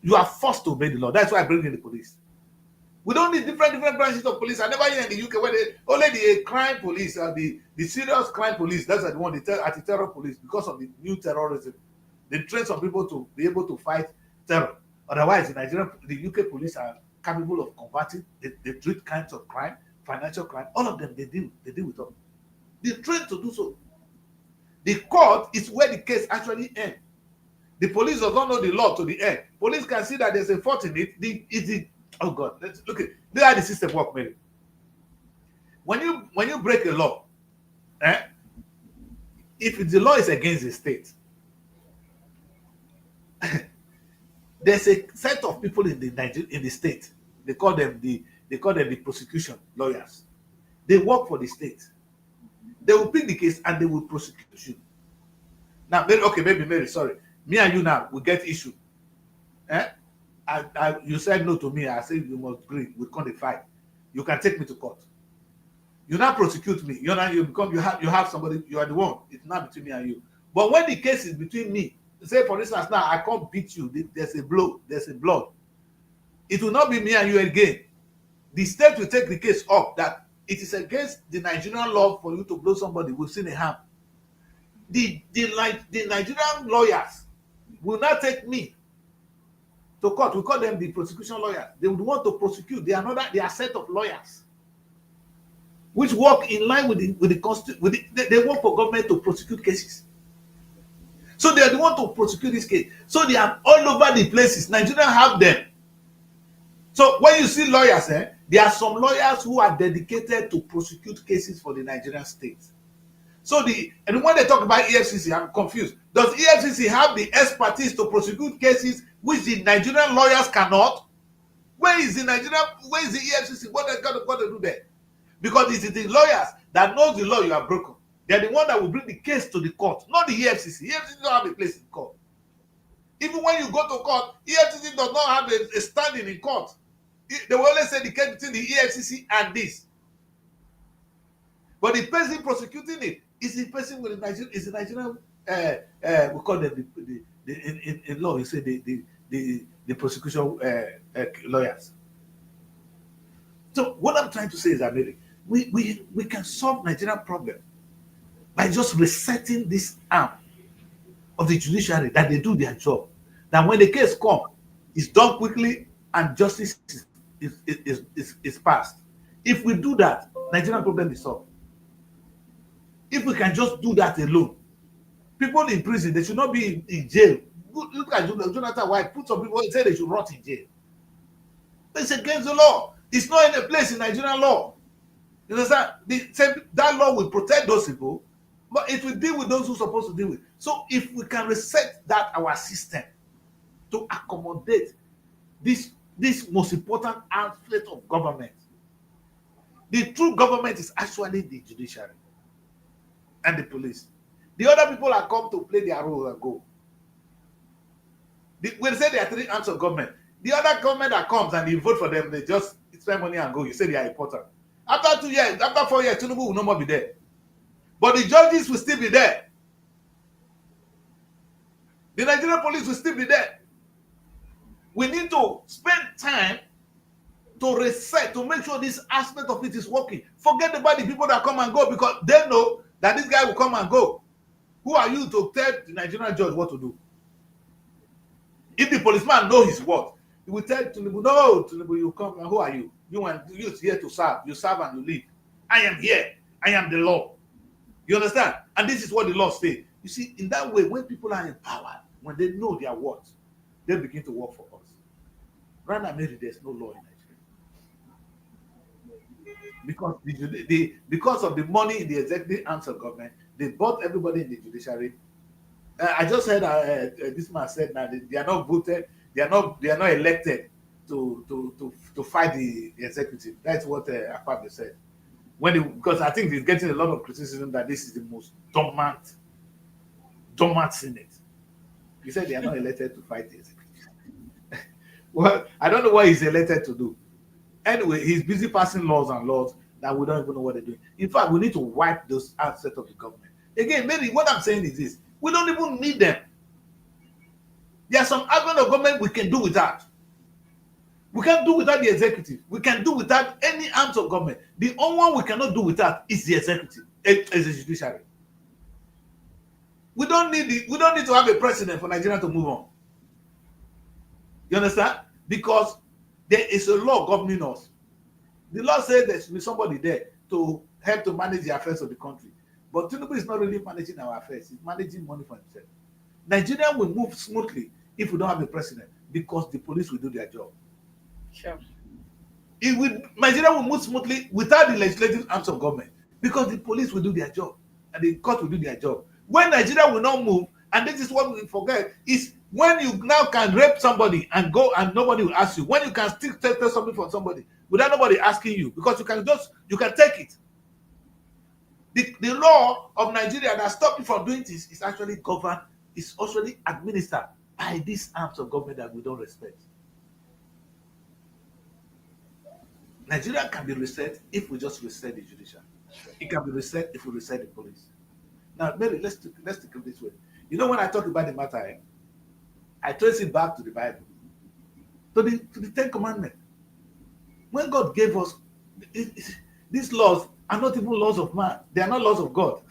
You are forced to obey the law. That's why I bring in the police. We don't need different branches of police. I never hear in the UK where only the crime police, the serious crime police, that's the one, the anti-terror police, because of the new terrorism. They train some people to be able to fight terror. Otherwise, in Nigeria, the UK police are capable of combating. They treat kinds of crime, financial crime, all of them, they deal with them. They're trained to do so. The court is where the case actually ends. The police does not know the law to the end. Police can see that there's a fault in it. Oh God, let's look at this how the system works, maybe. When you break a law, if the law is against the state, there's a set of people in the state. They call them the prosecution lawyers. They work for the state. They will pick the case and they will prosecute you. Now, maybe, sorry. Me and you now will get issue. You said no to me. I said you must agree. We can't fight. You can take me to court. You now prosecute me. You have somebody. You are the one. It's not between me and you. But when the case is between me, say for instance now I can't beat you. There's a blow. There's a blood. It will not be me and you again. The state will take the case up that it is against the Nigerian law for you to blow somebody. We've seen a harm. The Nigerian lawyers will not take me to court. We call them the prosecution lawyers. They would want to prosecute. They are a set of lawyers which work in line with the constitution. They work for government to prosecute cases. So they are the one to prosecute this case. So they are all over the places. Nigeria have them. So when you see lawyers, there are some lawyers who are dedicated to prosecute cases for the Nigerian state. So and when they talk about EFCC, I'm confused. Does EFCC have the expertise to prosecute cases which the Nigerian lawyers cannot? Where is the EFCC? What they got to do there? Because it is the lawyers that knows the law you have broken. They're the one that will bring the case to the court, not the EFCC. EFCC don't have a place in court. Even when you go to court, EFCC does not have a standing in court. they will always say the case between the EFCC and this. But the person prosecuting it is the person with the Nigerian, we call them in law, you say the prosecution lawyers. So what I'm trying to say is that maybe we can solve Nigerian problem by just resetting this arm of the judiciary, that they do their job. That when the case comes, it's done quickly and justice is passed. If we do that, Nigerian problem is solved. If we can just do that alone, people in prison, they should not be in jail. Look at Jonathan White, put some people and say they should rot in jail. It's against the law. It's not in a place in Nigerian law. You understand? That law will protect those people, but it will deal with those who are supposed to deal with. So if we can reset that our system to accommodate this most important aspect of government, the true government is actually the judiciary and the police. The other people are come to play their role and go. When they say there are three arms of government, the other government that comes and you vote for them, they just spend money and go. You say they are important. After 2 years, after 4 years, Tinubu will no more be there. But the judges will still be there. The Nigerian police will still be there. We need to spend time to reset, to make sure this aspect of it is working. Forget about the people that come and go, because they know that this guy will come and go. Who are you to tell the Nigerian judge what to do? If the policeman knows his word, he will tell Tinubu, no, Tinubu, you come, and who are you? You are here to serve. You serve and you leave. I am here. I am the law. You understand? And this is what the law says. You see, in that way, when people are empowered, when they know their words, they begin to work for us. Right now, maybe there's no law in Nigeria. Because of the money in the executive arms of government, they bought everybody in the judiciary. I just heard this man said that they are not voted, they are not elected to fight the executive. That's what Akpabio said. Because I think he's getting a lot of criticism that this is the most dormant Senate. He said they are not elected to fight the executive. Well, I don't know what he's elected to do. Anyway, he's busy passing laws that we don't even know what they're doing. In fact, we need to wipe those aspects of the government. Again, maybe what I'm saying is this: we don't even need them. There are some aspects of government we can do without. We can't do without the executive. We can do without any arms of government. The only one we cannot do without is the executive, is the judiciary. We don't need to have a president for Nigeria to move on. You understand? Because there is a law governing us. The law says there should be somebody there to help to manage the affairs of the country. But Tinubu is not really managing our affairs. He's managing money for himself. Nigeria will move smoothly if we don't have a president, because the police will do their job. Sure. Nigeria will move smoothly without the legislative arms of government, because the police will do their job and the court will do their job. When Nigeria will not move, and this is what we forget, is when you now can rape somebody and go and nobody will ask you. When you can still tell something from somebody without nobody asking you, because you can take it. The law of Nigeria that stops you from doing this is actually governed, is actually administered by these arms of government that we don't respect. Nigeria can be reset if we just reset the judiciary. It can be reset if we reset the police. Now, Mary, let's take it this way. You know, when I talk about the matter, I trace it back to the Bible, to the Ten Commandments. When God gave us these laws, are not even laws of man; they are not laws of God.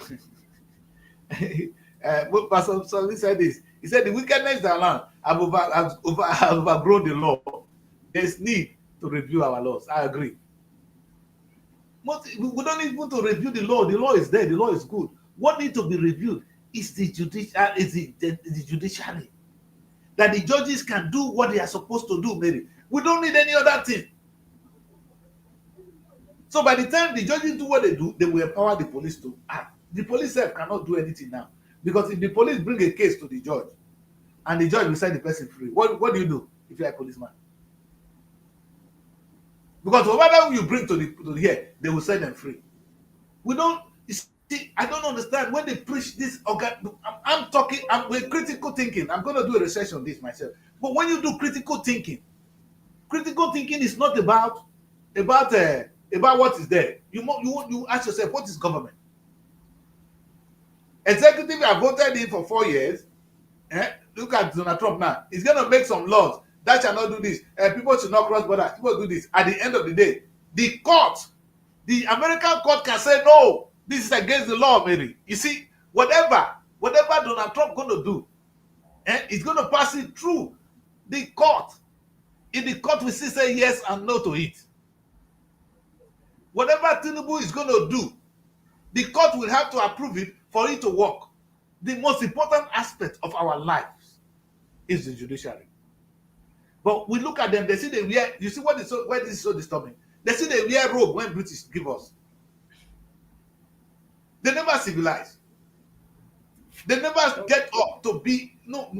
Pastor Solomon said this. He said, "The wickedness of the land have overgrown the law. There is need to review our laws." I agree. We don't need to review the law. The law is there. The law is good. What needs to be reviewed is the judiciary. That the judges can do what they are supposed to do, Mary. We don't need any other thing. So by the time the judges do what they do, they will empower the police to act. The police self cannot do anything now. Because if the police bring a case to the judge, and the judge will set the person free, what do you do if you're a policeman? Because whatever you bring to the here, they will set them free. We don't, you see, I don't understand when they preach this. I'm with critical thinking. I'm going to do a research on this myself. But when you do critical thinking Critical thinking is not about what is there. You ask yourself, what is government? Executive have voted in for 4 years. Look at Donald Trump now. He's going to make some laws that shall not do this. People should not cross borders. People do this. At the end of the day, the court, the American court can say, no, this is against the law, Mary. You see, whatever Donald Trump going to do, he's going to pass it through the court. In the court, we still say yes and no to it. Whatever Tinubu is going to do, the court will have to approve it for it to work. The most important aspect of our lives is the judiciary. But we look at them, they see they wear, you see why this is so disturbing? They see they wear robe when British give us. They never civilize. They never get up to be, no,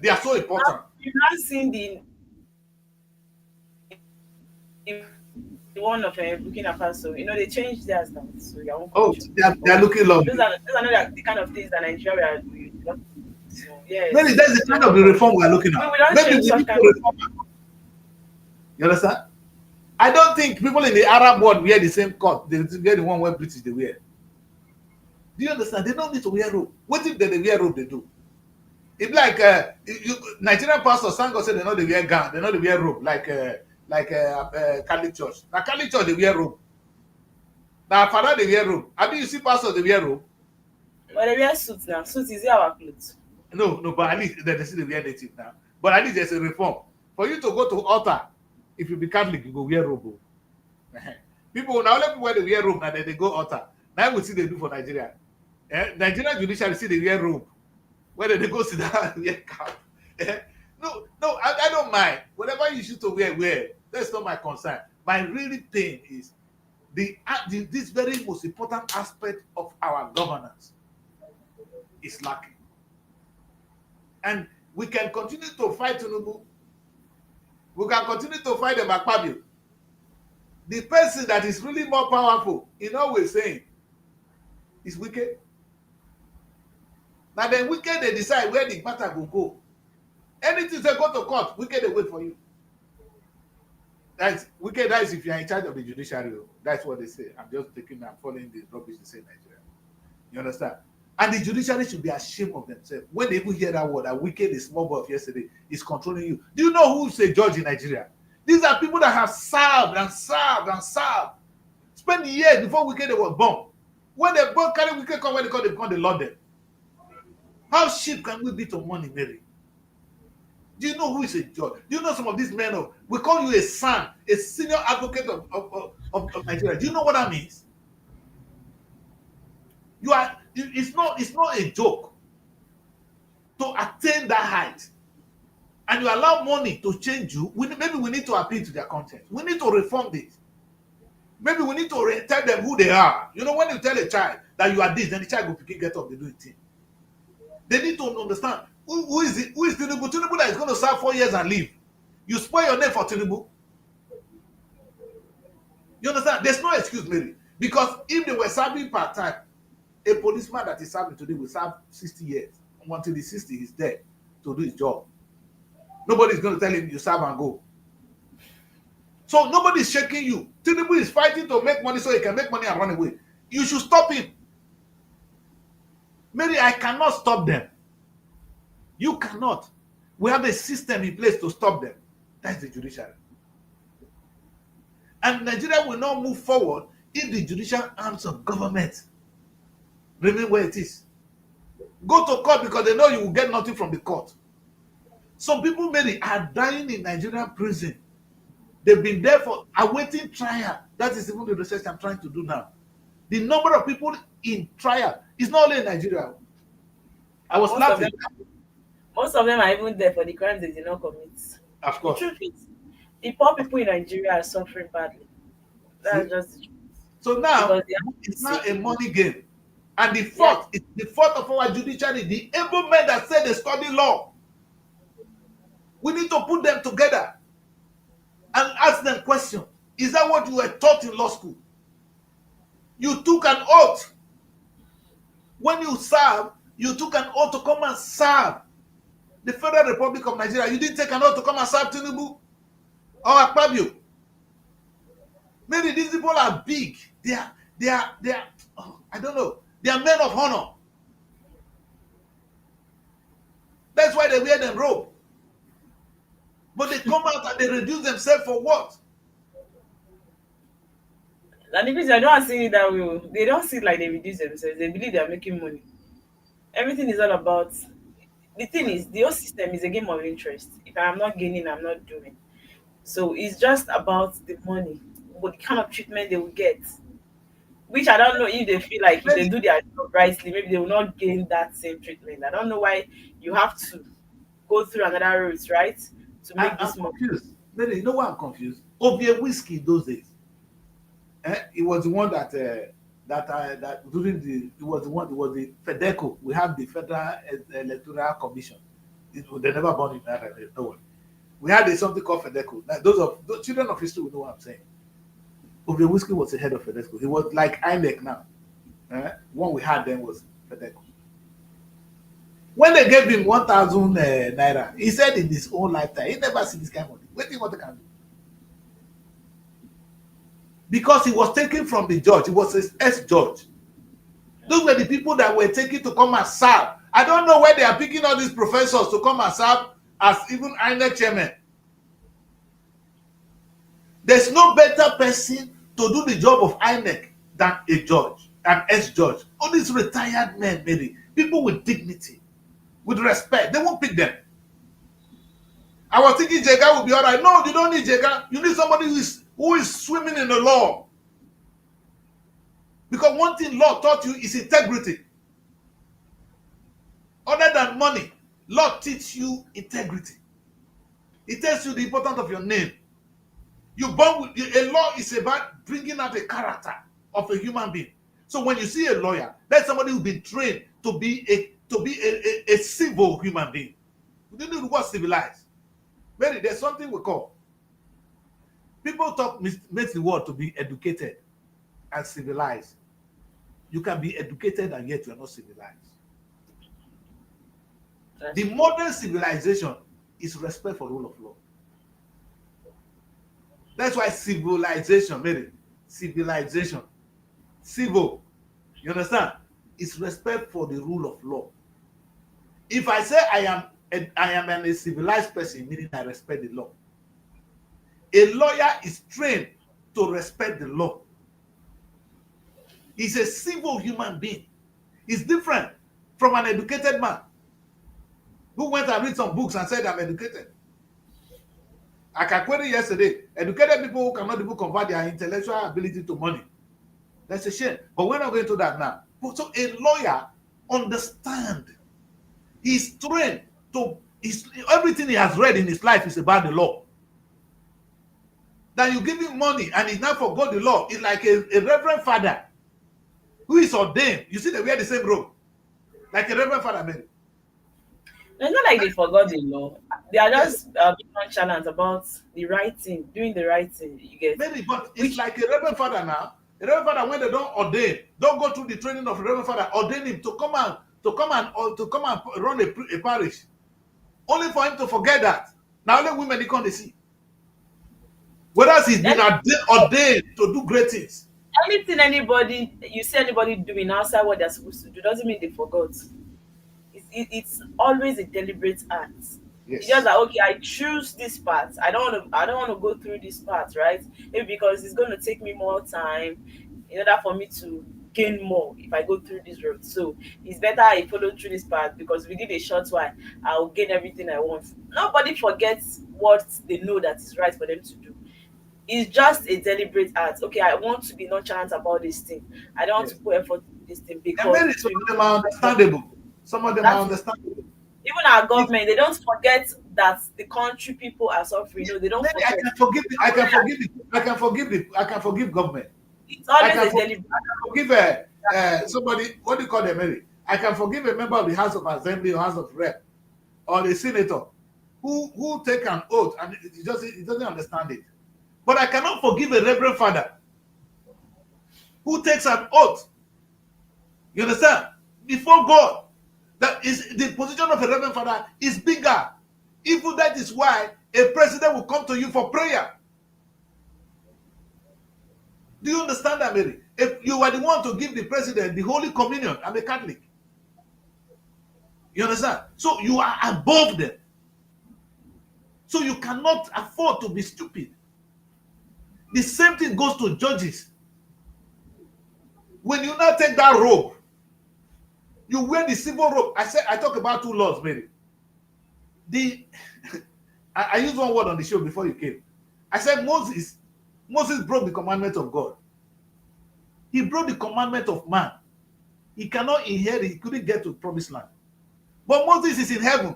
they are so important. You've not seen the one of Burkina Faso, they changed their stance. So they are looking lovely. Those are not the kind of things that Nigeria are doing. So, yes. Maybe that's the kind of the reform we are looking at. Maybe we need to reform. You understand? I don't think people in the Arab world wear the same coat. They wear the one where British they wear. Do you understand? They don't need to wear robe. What if they wear robe? They do. It's like Nigerian pastors, Sango said they know they wear gown, they know they wear robe, like Catholic Church. Now Catholic Church they wear robe. Now Father they wear robe. I mean, you see pastors they wear robe. But they wear suits now. Suits is our clothes. No, but at least they see they wear native now. But at least there's a reform. For you to go to altar, if you be Catholic, you go wear robe. People now let people wear they wear robe and then they go altar. Now we see they do for Nigeria. Nigerian judiciary see they wear robe. Whether they go sit down and wear cap. No, I don't mind. Whatever you choose to wear. That's not my concern. My really pain is this very most important aspect of our governance is lacking. And we can continue to fight Tinubu. We can continue to fight the Akpabio. The person that is really more powerful, in all we're saying, is wicked. Now then wicked, they decide where the matter will go. Anything they go to court, wicked, they wait for you. That's wicked. That is if you are in charge of the judiciary. That's what they say. I'm following the rubbish they say in Nigeria. You understand? And the judiciary should be ashamed of themselves when they even hear that word. That wicked, the small boy of yesterday, is controlling you. Do you know who's a judge in Nigeria? These are people that have served and served and served. Spent years before wicked they was born. When they both carry wicked come, when they become the Lord them. How cheap can we be to money, Mary? Do you know who is a judge? Do you know some of these men we call you a son, a senior advocate of Nigeria. Do you know what that means? It's not a joke to attain that height. And you allow money to change you. Maybe we need to appeal to their conscience. We need to reform this. Maybe we need to tell them who they are. You know, when you tell a child that you are this, then the child will get up, they do it. They need to understand who is it? Who is Tinubu? Tinubu that is going to serve 4 years and leave. You spoil your name for Tinubu. You understand? There's no excuse, Mary. Because if they were serving part-time, a policeman that is serving today will serve 60 years. Until the 60, he's dead to do his job. Nobody's going to tell him you serve and go. So nobody is shaking you. Tinubu is fighting to make money so he can make money and run away. You should stop him. Mary, I cannot stop them. You cannot. We have a system in place to stop them. That's the judiciary. And Nigeria will not move forward if the judicial arms of government remain where it is. Go to court because they know you will get nothing from the court. Some people, Mary, are dying in Nigerian prison. They've been there for awaiting trial. That is even the research I'm trying to do now. The number of people in trial is not only in Nigeria. I was laughing. Most of them are even there for the crimes they did not commit. Of course. The truth is, the poor people in Nigeria are suffering badly. That's just the truth. So now, it's not a money game. And the fault of our judiciary, the able men that say they study law, we need to put them together and ask them questions. Is that what you were taught in law school? You took an oath. When you serve, you took an oath to come and serve the Federal Republic of Nigeria. You didn't take an oath to come and serve Tinubu. or Akpabio. Maybe these people are big. They are, oh, I don't know. They are men of honor. That's why they wear them robe. But they come out and they reduce themselves for what? And the reason I don't see it that way, they don't see it like they reduce themselves. They believe they are making money. Everything is all about. The thing is, the whole system is a game of interest. If I'm not gaining, I'm not doing. So it's just about the money, what the kind of treatment they will get. Which I don't know if they feel like if they Maybe, do their job rightly, maybe they will not gain that same treatment. I don't know why you have to go through another route, right? To make I'm this money. confused. Maybe you know why I'm confused? Ovie whiskey those days. It was the one that during the it was the one it was the FEDECO. We have the Federal Electoral Commission. They never born in that. No one. We had something called FEDECO. Now, those children of history will know what I'm saying. Ovie whiskey was the head of FEDECO. He was like INEC now. One we had then was FEDECO. When they gave him 1,000 naira, he said in his own lifetime, he never seen this kind of money. What do you want to can do? Because he was taken from the judge, he was his ex-judge. Those were the people that were taken to come and serve. I don't know where they are picking all these professors to come and serve as even INEC chairman. There's no better person to do the job of INEC than a judge, an ex-judge. All these retired men, maybe people with dignity, with respect, they won't pick them. I was thinking Jega would be all right. No, you don't need Jega. You need somebody who is swimming in the law. Because one thing law taught you is integrity. Other than money, law teaches you integrity. It tells you the importance of your name. You born with a law is about bringing out the character of a human being. So when you see a lawyer, that's somebody who's been trained to be a civil human being. We don't know what civilized. Mary, there's something we call. People talk makes the word to be educated and civilized. You can be educated and yet you are not civilized. The modern civilization is respect for rule of law. That's why civilization, Mary, civilization, civil, you understand? It's respect for the rule of law. If I say I am a civilized person, meaning I respect the law. A lawyer is trained to respect the law. He's a civil human being. He's different from an educated man who went and read some books and said, I'm educated. I can quote it yesterday. Educated people who cannot even convert their intellectual ability to money. That's a shame. But we're not going to that now. So a lawyer understands. He's trained to, everything he has read in his life is about the law. Then you give him money and he's not forgot the law. It's like a reverend father who is ordained. You see, they wear the same robe. Like a reverend father, maybe. It's not like they forgot the law. They are just being nonchalant about the right thing, doing the right thing. You get maybe, but it's like a reverend father now. A reverend father, when they don't ordain, don't go through the training of a reverend father, ordain him to come and run a parish. Only for him to forget that. Now only women they can't see. Whereas he's been ordained to do great things. Anything you see anybody doing outside what they're supposed to do doesn't mean they forgot. It's always a deliberate act. Yes. It's just like, okay, I choose this path. I don't want to go through this path, right? Maybe because it's going to take me more time in order for me to gain more if I go through this road. So it's better I follow through this path because within a short while I'll gain everything I want. Nobody forgets what they know that is right for them to do. It's just a deliberate act. Okay, I want to be nonchalant about this thing. I don't want to put effort in this thing because and maybe some of them are understandable. Some of them are understandable. Even our government, they don't forget that the country people are suffering. No, they don't Maybe forget. I can forgive government. It's always a deliberate. I can forgive somebody. What do you call them, Mary? I can forgive a member of the House of Assembly or House of Rep or a senator who take an oath and he doesn't understand it. But I cannot forgive a reverend father who takes an oath. You understand? Before God. That is the position of a reverend father is bigger. Even that is why A president will come to you for prayer. Do you understand that, Mary? If you are the one to give the president the Holy Communion, I'm a Catholic. You understand? So you are above them. So you cannot afford to be stupid. The same thing goes to judges. When you now take that robe, you wear the civil robe. I talk about two laws, Mary. I used one word on the show before you came. I said Moses broke the commandment of God. He broke the commandment of man. He cannot inherit, he couldn't get to the promised land. But Moses is in heaven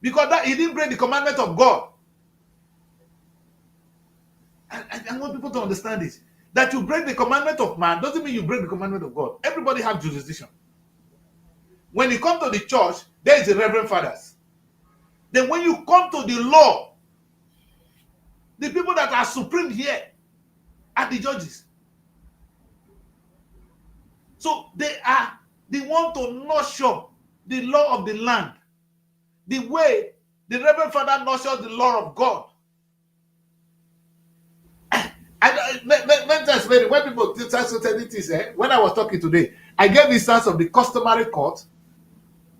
because he didn't break the commandment of God. I want people to understand this. That you break the commandment of man doesn't mean you break the commandment of God. Everybody has jurisdiction. When you come to the church, there is the reverend fathers. Then when you come to the law, the people that are supreme here are the judges. So they want to nurture the law of the land the way the reverend father nurtures the law of God. When people start certain things, when I was talking today, I gave the instance of the customary court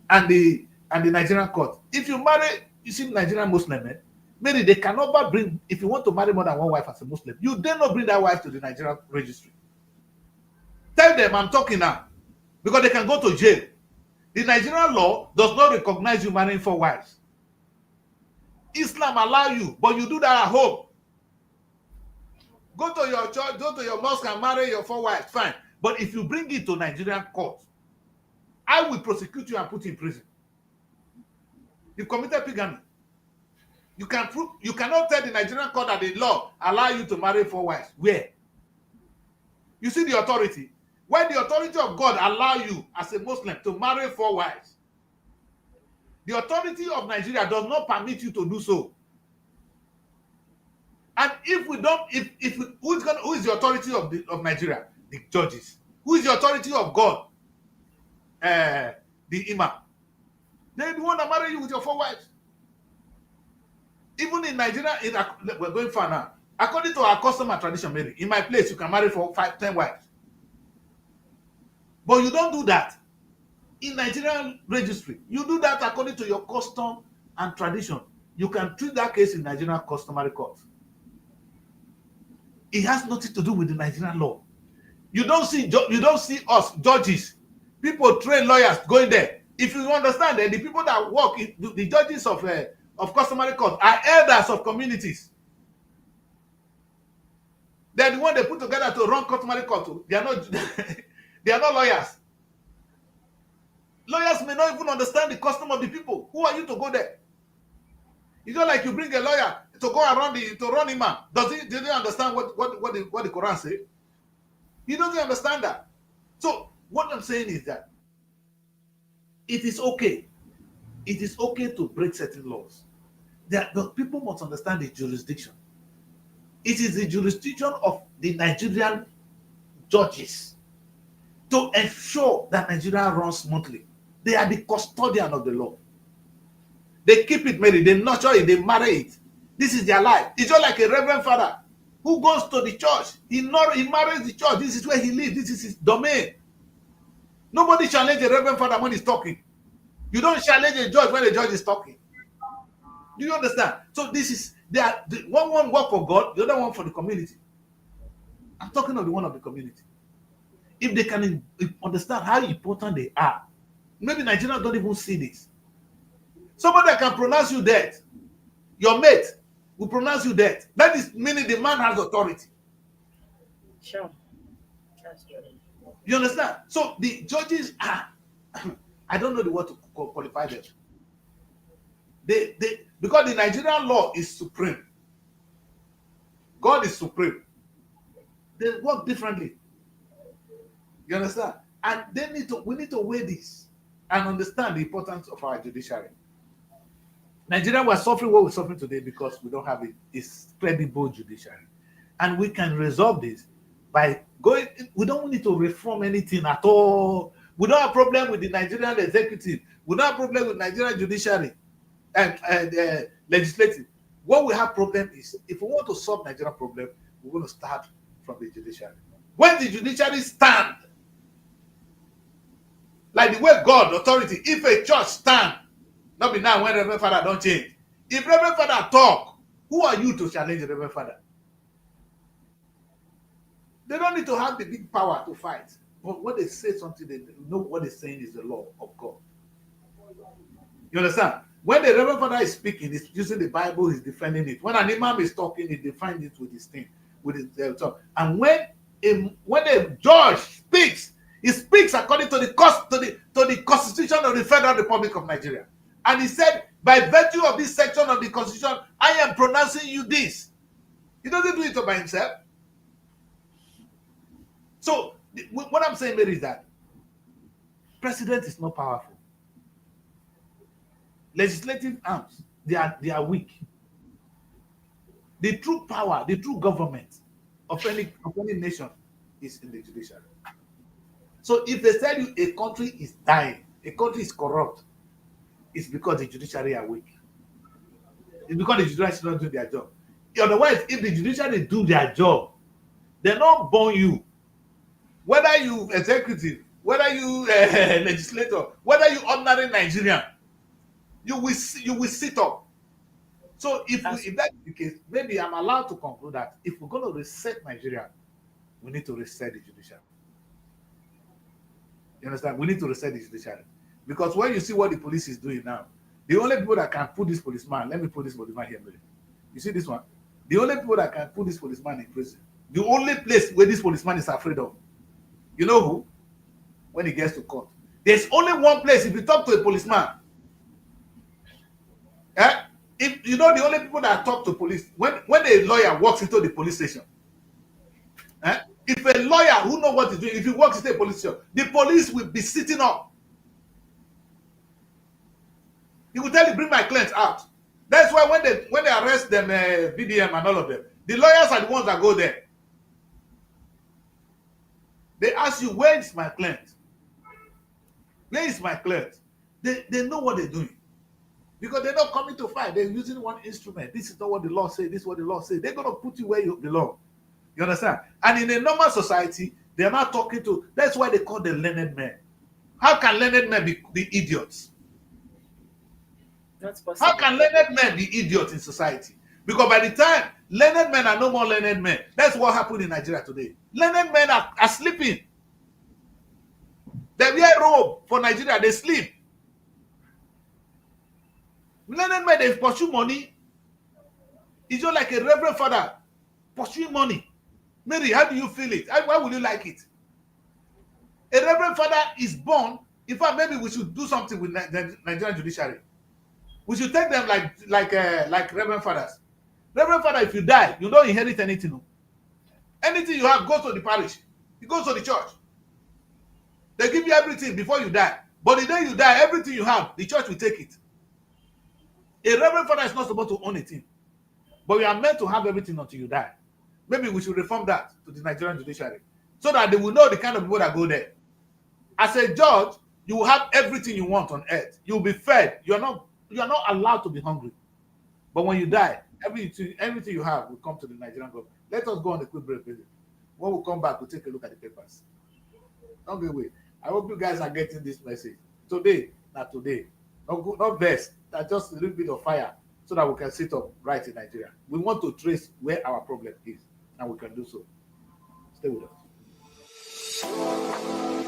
and the Nigerian court. If you marry, you see Nigerian Muslim, maybe they cannot bring, if you want to marry more than one wife as a Muslim, you dare not bring that wife to the Nigerian registry. Tell them I'm talking now, because they can go to jail. The Nigerian law does not recognize you marrying 4 wives. Islam allow you, but you do that at home. Go to your church, go to your mosque and marry your 4 wives, fine. But if you bring it to Nigerian court, I will prosecute you and put you in prison. You committed bigamy. You cannot tell the Nigerian court that the law allow you to marry 4 wives. Where? You see the authority. When the authority of God allow you as a Muslim to marry 4 wives, the authority of Nigeria does not permit you to do so. And if we don't, who is the authority of Nigeria? The judges. Who is the authority of God? The imam. They want to marry you with your 4 wives. Even in Nigeria, we're going far now. According to our custom and tradition, Mary, in my place, you can marry 4, 5, 10 wives. But you don't do that in Nigerian registry. You do that according to your custom and tradition. You can treat that case in Nigerian customary court. It has nothing to do with the Nigerian law. You don't see us judges, people train lawyers going there. If you understand that the people that work, the judges of customary court are elders of communities. They're the one they put together to run customary court. They are not they are not lawyers. Lawyers may not even understand the custom of the people. Who are you to go there? It's not like you bring a lawyer to go around to run imam. Does he understand what the Quran says? He doesn't understand that. So what I'm saying is that it is okay. It is okay to break certain laws. The people must understand the jurisdiction. It is the jurisdiction of the Nigerian judges to ensure that Nigeria runs smoothly. They are the custodian of the law. They keep it married, they nurture it, they marry it. This is their life. It's just like a reverend father who goes to the church. He marries the church. This is where he lives. This is his domain. Nobody challenges a reverend father when he's talking. You don't challenge a judge when the judge is talking. Do you understand? So this is one work for God, the other one for the community. I'm talking of the one of the community. If they can understand how important they are, maybe Nigerians don't even see this. Somebody that can pronounce you dead, your mate will pronounce you dead. That is meaning the man has authority. Sure. That's true. You understand? So the judges are, I don't know the word to qualify them. They because the Nigerian law is supreme. God is supreme. They work differently. You understand? And we need to weigh this and understand the importance of our judiciary. Nigeria was suffering what we're suffering today because we don't have a credible judiciary. And we can resolve this by going, we don't need to reform anything at all. We don't have a problem with the Nigerian executive. We don't have a problem with Nigerian judiciary and legislative. What we have problem is, if we want to solve Nigerian problem, we're going to start from the judiciary. When the judiciary stand, like the way God, authority, if a church stand, not be now when Reverend Father don't change. If Reverend Father talk, who are you to challenge the Reverend Father? They don't need to have the big power to fight. But when they say something, they know what they're saying is the law of God. You understand? When the Reverend Father is speaking, he's using the Bible, he's defending it. When an imam is talking, he defends it with his thing, with his talk. And when a judge speaks, he speaks according to the Constitution of the Federal Republic of Nigeria. And he said, by virtue of this section of the Constitution, I am pronouncing you this. He doesn't do it by himself. So what I'm saying, Mary, is that president is not powerful. Legislative arms, they are weak. The true power, the true government of any nation is in the judiciary. So if they tell you a country is dying, a country is corrupt, it's because the judiciary are weak. It's because the judiciary don't do their job. Otherwise, if the judiciary do their job, they don't burn you. Whether you executive, whether you legislator, whether you ordinary Nigerian, you will sit up. So if that's the case, maybe I'm allowed to conclude that if we're going to reset Nigeria, we need to reset the judiciary. You understand? We need to reset the judiciary. Because when you see what the police is doing now, the only people that can put this policeman, let me put this policeman here, maybe. You see this one? The only people that can put this policeman in prison, the only place where this policeman is afraid of, you know who? When he gets to court. There's only one place. If you talk to a policeman, if you know the only people that talk to police, when a lawyer walks into the police station, if a lawyer who knows what he's doing, if he walks into a police station, the police will be sitting up. He will tell you, bring my clients out. That's why when they arrest them, BDM and all of them, the lawyers are the ones that go there. They ask you, where is my client? Where is my client? They know what they're doing. Because they're not coming to fight. They're using one instrument. This is not what the law says. This is what the law says. They're going to put you where you belong. You understand? And in a normal society, they're not talking to... That's why they call them learned men. How can learned men be idiots? That's possible. How can learned men be idiots in society? Because by the time learned men are no more learned men, that's what happened in Nigeria today. Learned men are sleeping. They wear robe for Nigeria, they sleep. Learned men, they pursue money. It's just like a reverend father pursuing money. Mary, how do you feel it? Why would you like it? A reverend father is born. In fact, maybe we should do something with the Nigerian judiciary. We should take them like reverend fathers. Reverend father, if you die, you don't inherit anything. Anything you have goes to the parish. It goes to the church. They give you everything before you die. But the day you die, everything you have, the church will take it. A reverend father is not supposed to own a thing. But we are meant to have everything until you die. Maybe we should reform that to the Nigerian judiciary. So that they will know the kind of people that go there. As a judge, you will have everything you want on earth. You will be fed. You are not allowed to be hungry. But when you die, everything you have will come to the Nigerian government. Let us go on a quick break. When we come back, we'll take a look at the papers. Don't go away. I hope you guys are getting this message. Today, not today. Not best. That's just a little bit of fire so that we can sit up right in Nigeria. We want to trace where our problem is, and we can do so. Stay with us.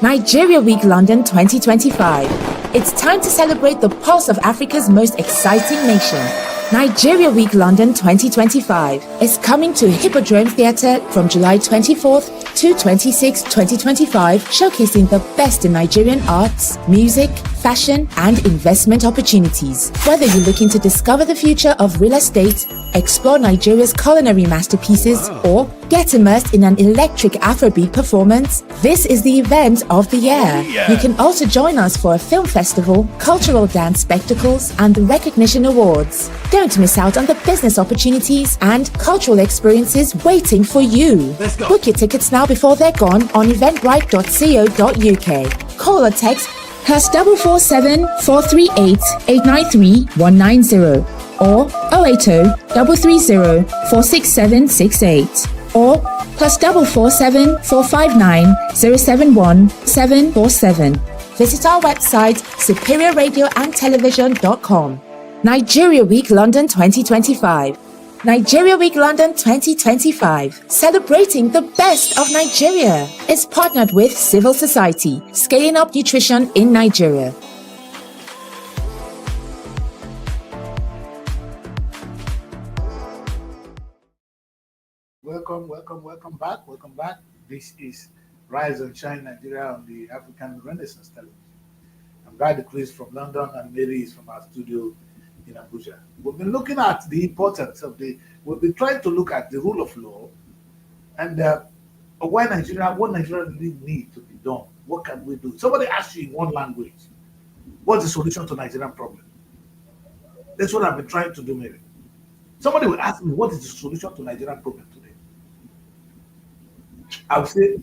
Nigeria Week London 2025. It's time to celebrate the pulse of Africa's most exciting nation. Nigeria Week London 2025 is coming to Hippodrome Theatre from July 24th to 26, 2025, showcasing the best in Nigerian arts, music, fashion, and investment opportunities. Whether you're looking to discover the future of real estate, explore Nigeria's culinary masterpieces, or get immersed in an electric Afrobeat performance, this is the event of the year. You can also join us for a film festival, cultural dance spectacles, and the recognition awards. Don't miss out on the business opportunities and cultural experiences waiting for you. Book your tickets now before they're gone on eventbrite.co.uk. Call or text +447 438 893 190. or 080 330 46768 or +447 459 071 747. Visit our website superiorradioandtelevision.com. Nigeria Week London 2025. Nigeria Week London 2025, celebrating the best of Nigeria, is partnered with Civil Society, scaling up nutrition in Nigeria. Welcome back. This is Rise and Shine Nigeria on the African Renaissance Television. I'm Guy Chris from London, and Mary is from our studio in Abuja. We've been looking at the importance of we've been trying to look at the rule of law and what Nigeria really needs to be done. What can we do? Somebody asks you in one language, what's the solution to Nigerian problem? That's what I've been trying to do, Mary. Somebody will ask me, what is the solution to Nigerian problem today? I would say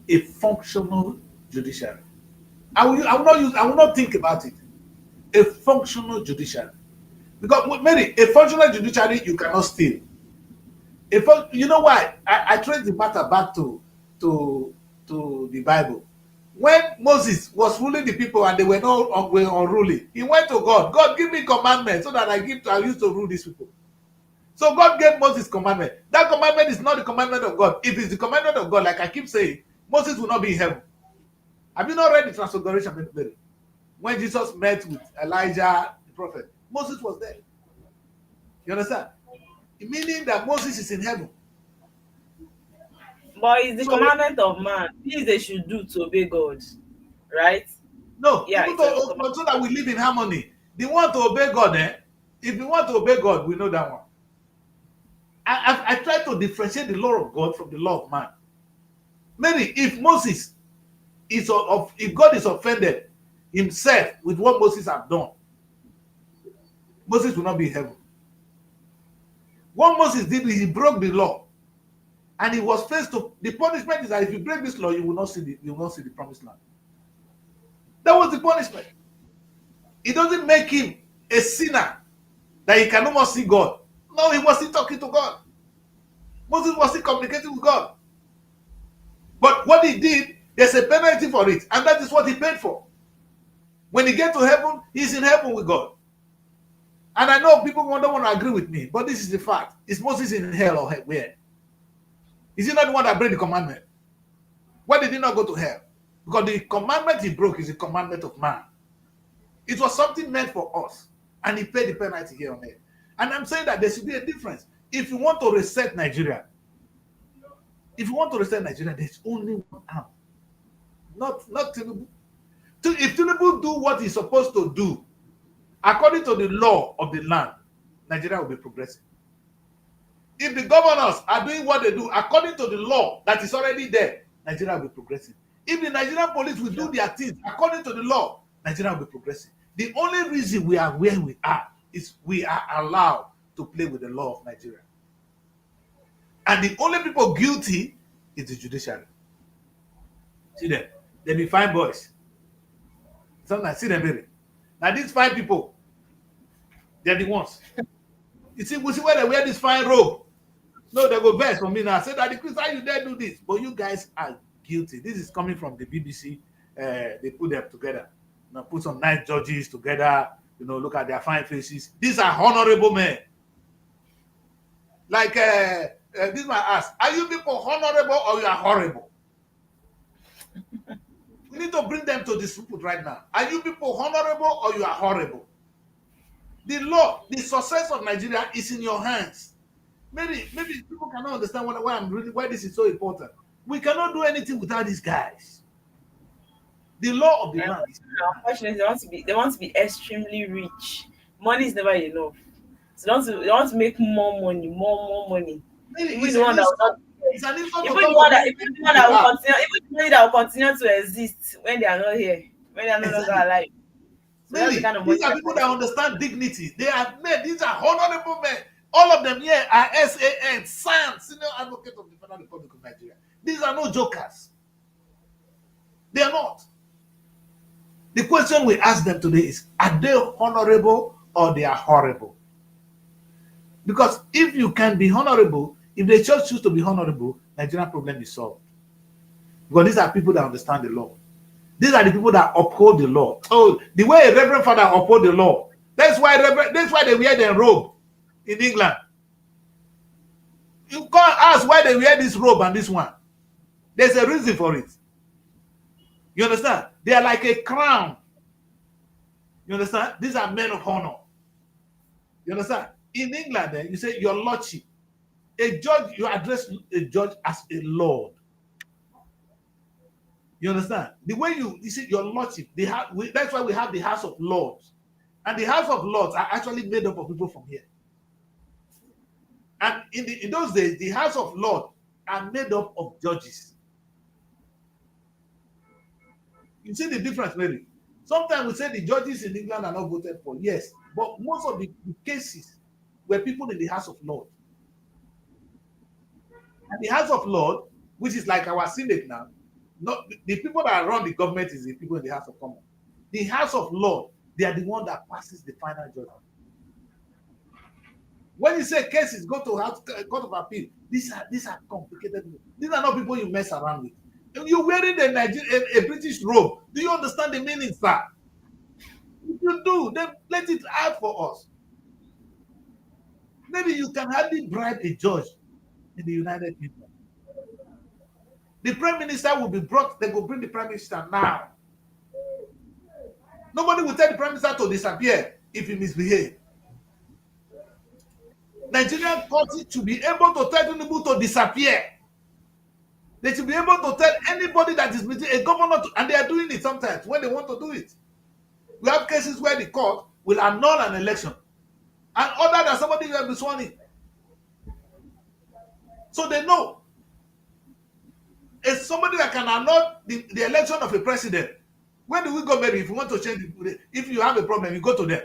a functional judiciary. I will not think about it. A functional judiciary. Because, Mary, a functional judiciary, you cannot steal. You know why? I trace the matter back to the Bible. When Moses was ruling the people and they were not unruly, he went to God. God, give me commandments so that I used to rule these people. So God gave Moses commandment. That commandment is not the commandment of God. If it's the commandment of God, like I keep saying, Moses will not be in heaven. Have you not read the Transfiguration, Mary? When Jesus met with Elijah, the prophet, Moses was there. You understand? Meaning that Moses is in heaven. But it's the commandment of man. Things they should do to obey God, right? No, yeah, so that we live in harmony. They want to obey God, If we want to obey God, we know that one. I try to differentiate the law of God from the law of man. Mary, if God is offended himself with what Moses has done, Moses will not be in heaven. What Moses did is he broke the law, and he was faced to the punishment is that if you break this law, you will not see the promised land. That was the punishment. It doesn't make him a sinner that he can no more see God. No, he was still talking to God. Moses was still communicating with God. But what he did, there's a penalty for it, and that is what he paid for. When he gets to heaven, he's in heaven with God. And I know people don't want to agree with me, but this is the fact. Is Moses in hell or where? Is he not the one that broke the commandment? Why did he not go to hell? Because the commandment he broke is the commandment of man. It was something meant for us, and he paid the penalty here on earth. And I'm saying that there should be a difference. If you want to reset Nigeria, there's only one arm. Not Tinubu. If Tinubu do what he's supposed to do, according to the law of the land, Nigeria will be progressing. If the governors are doing what they do according to the law that is already there, Nigeria will be progressing. If the Nigerian police will do their things according to the law, Nigeria will be progressing. The only reason we are where we are is we are allowed to play with the law of Nigeria. And the only people guilty is the judiciary. See them. They be fine boys. Sometimes see them very. Now these fine people, they're the ones. You see, we see where they wear this fine robe. No, they go best for me now. I said that the Chris, how you dare do this? But you guys are guilty. This is coming from the BBC. They put them together. Now put some nice judges together. Look at their fine faces. These are honorable men. Like this man asked, are you people honorable or you are horrible? We need to bring them to this foot right now. Are you people honorable or you are horrible? The law, the success of Nigeria is in your hands. Maybe people cannot understand why this is so important. We cannot do anything without these guys. The law of the land. Unfortunately, they want to be extremely rich. Money is never enough. So they want to make more money. Even the one that will continue to exist when they are not here, when they are no longer alive. So these are people that understand dignity. They are men. These are honorable men. All of them here are SAN, Senior Advocate of the Federal Republic of Nigeria. These are no jokers. They are not. The question we ask them today is, are they honorable or they are horrible. Because if you can be honorable, if the church choose to be honorable, Nigerian problem is solved. Because these are people that understand the law. These are the people that uphold the law. Oh, the way a reverend father uphold the law. That's why they wear their robe in England. You can't ask why they wear this robe and this one. There's a reason for it. You understand? They are like a crown. You understand? These are men of honor. You understand? In England, you say your lordship. A judge, you address a judge as a lord. You understand? The way you see your lordship, that's why we have the House of Lords. And the House of Lords are actually made up of people from here. And in those days, the House of Lords are made up of judges. You see the difference, Mary? Sometimes we say the judges in England are not voted for. Yes, but most of the cases were people in the House of Lords. And the House of Lords, which is like our Senate now, not the people that run the government is the people in the House of Commons. The House of Lords, they are the one that passes the final judgment. When you say cases go to Court of Appeal, these are complicated. These are not people you mess around with. If you're wearing a British robe, do you understand the meaning, sir? If you do, then let it out for us. Maybe you can hardly bribe a judge in the United Kingdom. The Prime Minister will be brought, they will bring the Prime Minister now. Nobody will tell the Prime Minister to disappear if he misbehaves. Nigerian courts should be able to tell people to disappear. They should be able to tell anybody that is meeting a governor, and they are doing it sometimes when they want to do it. We have cases where the court will annul an election and order that somebody will be sworn in. So they know it's somebody that can annul the election of a president. Where do we go, baby? If you want to change it, if you have a problem, you go to them.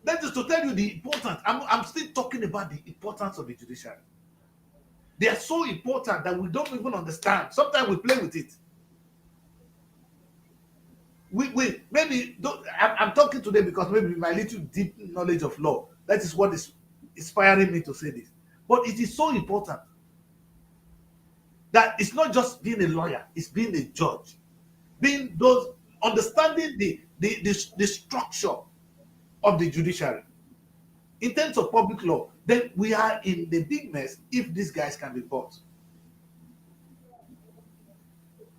That is to tell you the importance. I'm still talking about the importance of the judiciary. They are so important that we don't even understand. Sometimes we play with it. We maybe don't, I'm talking today because maybe my little deep knowledge of law, that is what is inspiring me to say this. But it is so important that it's not just being a lawyer, it's being a judge, being those understanding the structure of the judiciary in terms of public law. Then we are in the big mess if these guys can be bought.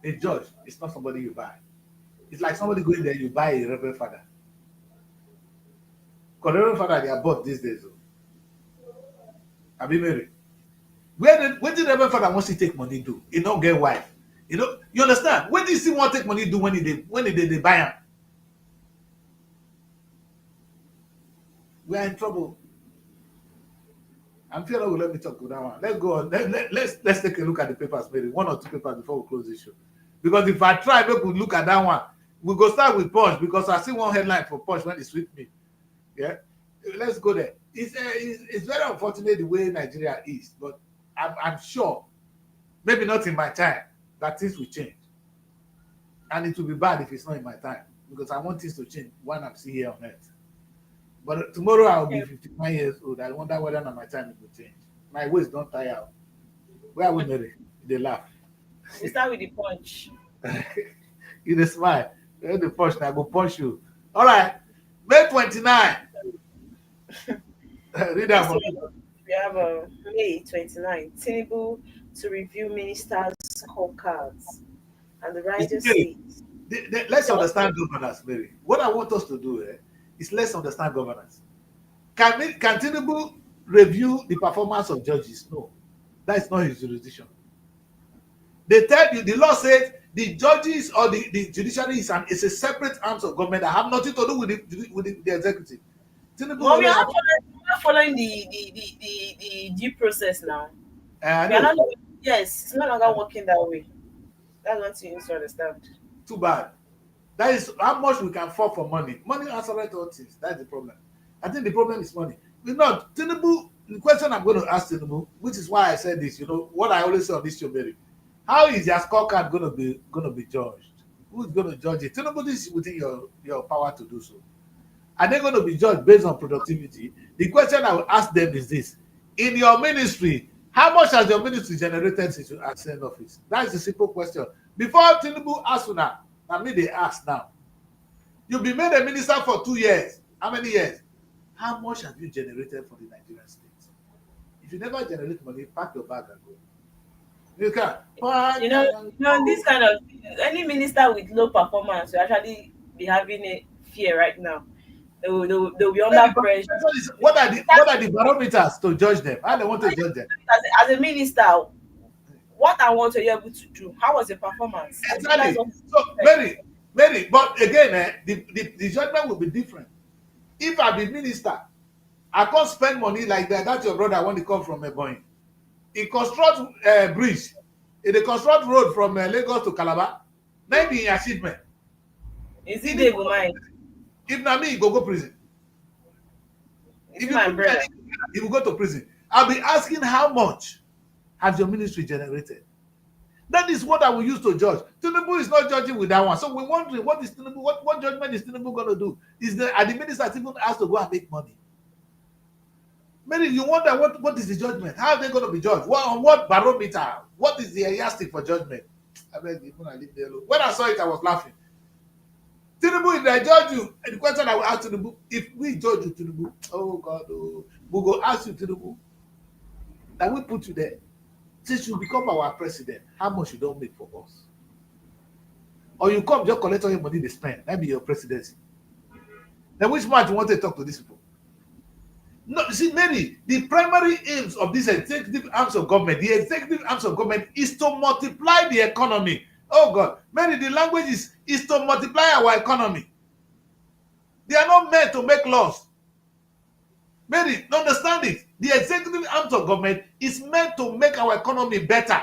A judge is not somebody you buy. It's like somebody going there, you buy a reverend father. Because reverend father, they are bought these days. Abi Mary. Where did reverend father wants to take money do? He don't get wife. You understand? When does he want to take money do when they buy him? We are in trouble. I'm sure will let me talk to that one. Let's go on. Let's take a look at the papers, maybe one or two papers before we close this show. Because if I try, we could look at that one. We go start with Punch because I see one headline for Punch when it's with me. Yeah, let's go there. It's very unfortunate the way Nigeria is, but I'm sure, maybe not in my time, that things will change. And it will be bad if it's not in my time because I want things to change when I'm still here on earth. But tomorrow I'll be 59 years old. I wonder whether my time it will change. My waist don't tire out. Where are we married? They laugh. We start with the Punch. You just smile. The punch, I go punch you. All right. May 29. Read that for me. We have May 29. Tinubu to review ministers' scorecards. And the writer says, let's understand governance, Mary. What I want us to do is let's understand governance. Can Tinubu review the performance of judges? No. That is not his jurisdiction. They tell you, the law says the judges or the judiciary is a separate arm of government that have nothing to do with the executive. Tinubu, we are not following the due process now. Yes, it's no longer working that way. That's what you need to understand. Too bad. That is how much we can fall for money. Money answers all things. That's the problem. I think the problem is money. Tinubu, the question I'm going to ask Tinubu, which is why I said this, what I always say on this show, Mary. How is your scorecard going to be judged? Who's going to judge it? Tinubu, this is within your power to do so. Are they going to be judged based on productivity? The question I will ask them is this: in your ministry, how much has your ministry generated since you ascend office? That is a simple question. Before Tinubu ask una, I mean they ask now. You've been made a minister for 2 years. How many years? How much have you generated for the Nigerian state? If you never generate money, pack your bag and go. You can. This kind of any minister with low performance will actually be having a fear right now. They will be under pressure. What are the barometers to judge them? How they want to judge them? As a minister, what I want to be able to do, how was the performance? Exactly. So Mary, but again, the judgment will be different. If I be minister, I can't spend money like that. That's your brother when he come from Ebonyi. He construct bridge. He construct road from Lagos to Calabar. Maybe in achievement. Is it they go mind? If not me, he go prison. If my brother, he will go to prison. I'll be asking how much has your ministry generated. That is what I will use to judge. Tinubu is not judging with that one. So we're wondering what is Tinubu, what judgment is Tinubu going to do? Are the ministers even asked to go and make money? Mary, you wonder what is the judgment? How are they going to be judged? On what barometer? What is the yardstick for judgment? I beg you, I leave there alone. When I saw it, I was laughing. Tinubu, if I judge you, and the question I will ask Tinubu, if we judge you, Tinubu, oh God, we go ask you, Tinubu, that we put you there. Since you become our president, how much you don't make for us? Or you come just collect all your money they spend. That be your presidency. Then which much you want to talk to these people? No, see, Mary, the primary aims of this executive arms of government, is to multiply the economy. Oh God, Mary, the language is to multiply our economy. They are not meant to make laws. Mary, understand it. The executive arms of government is meant to make our economy better.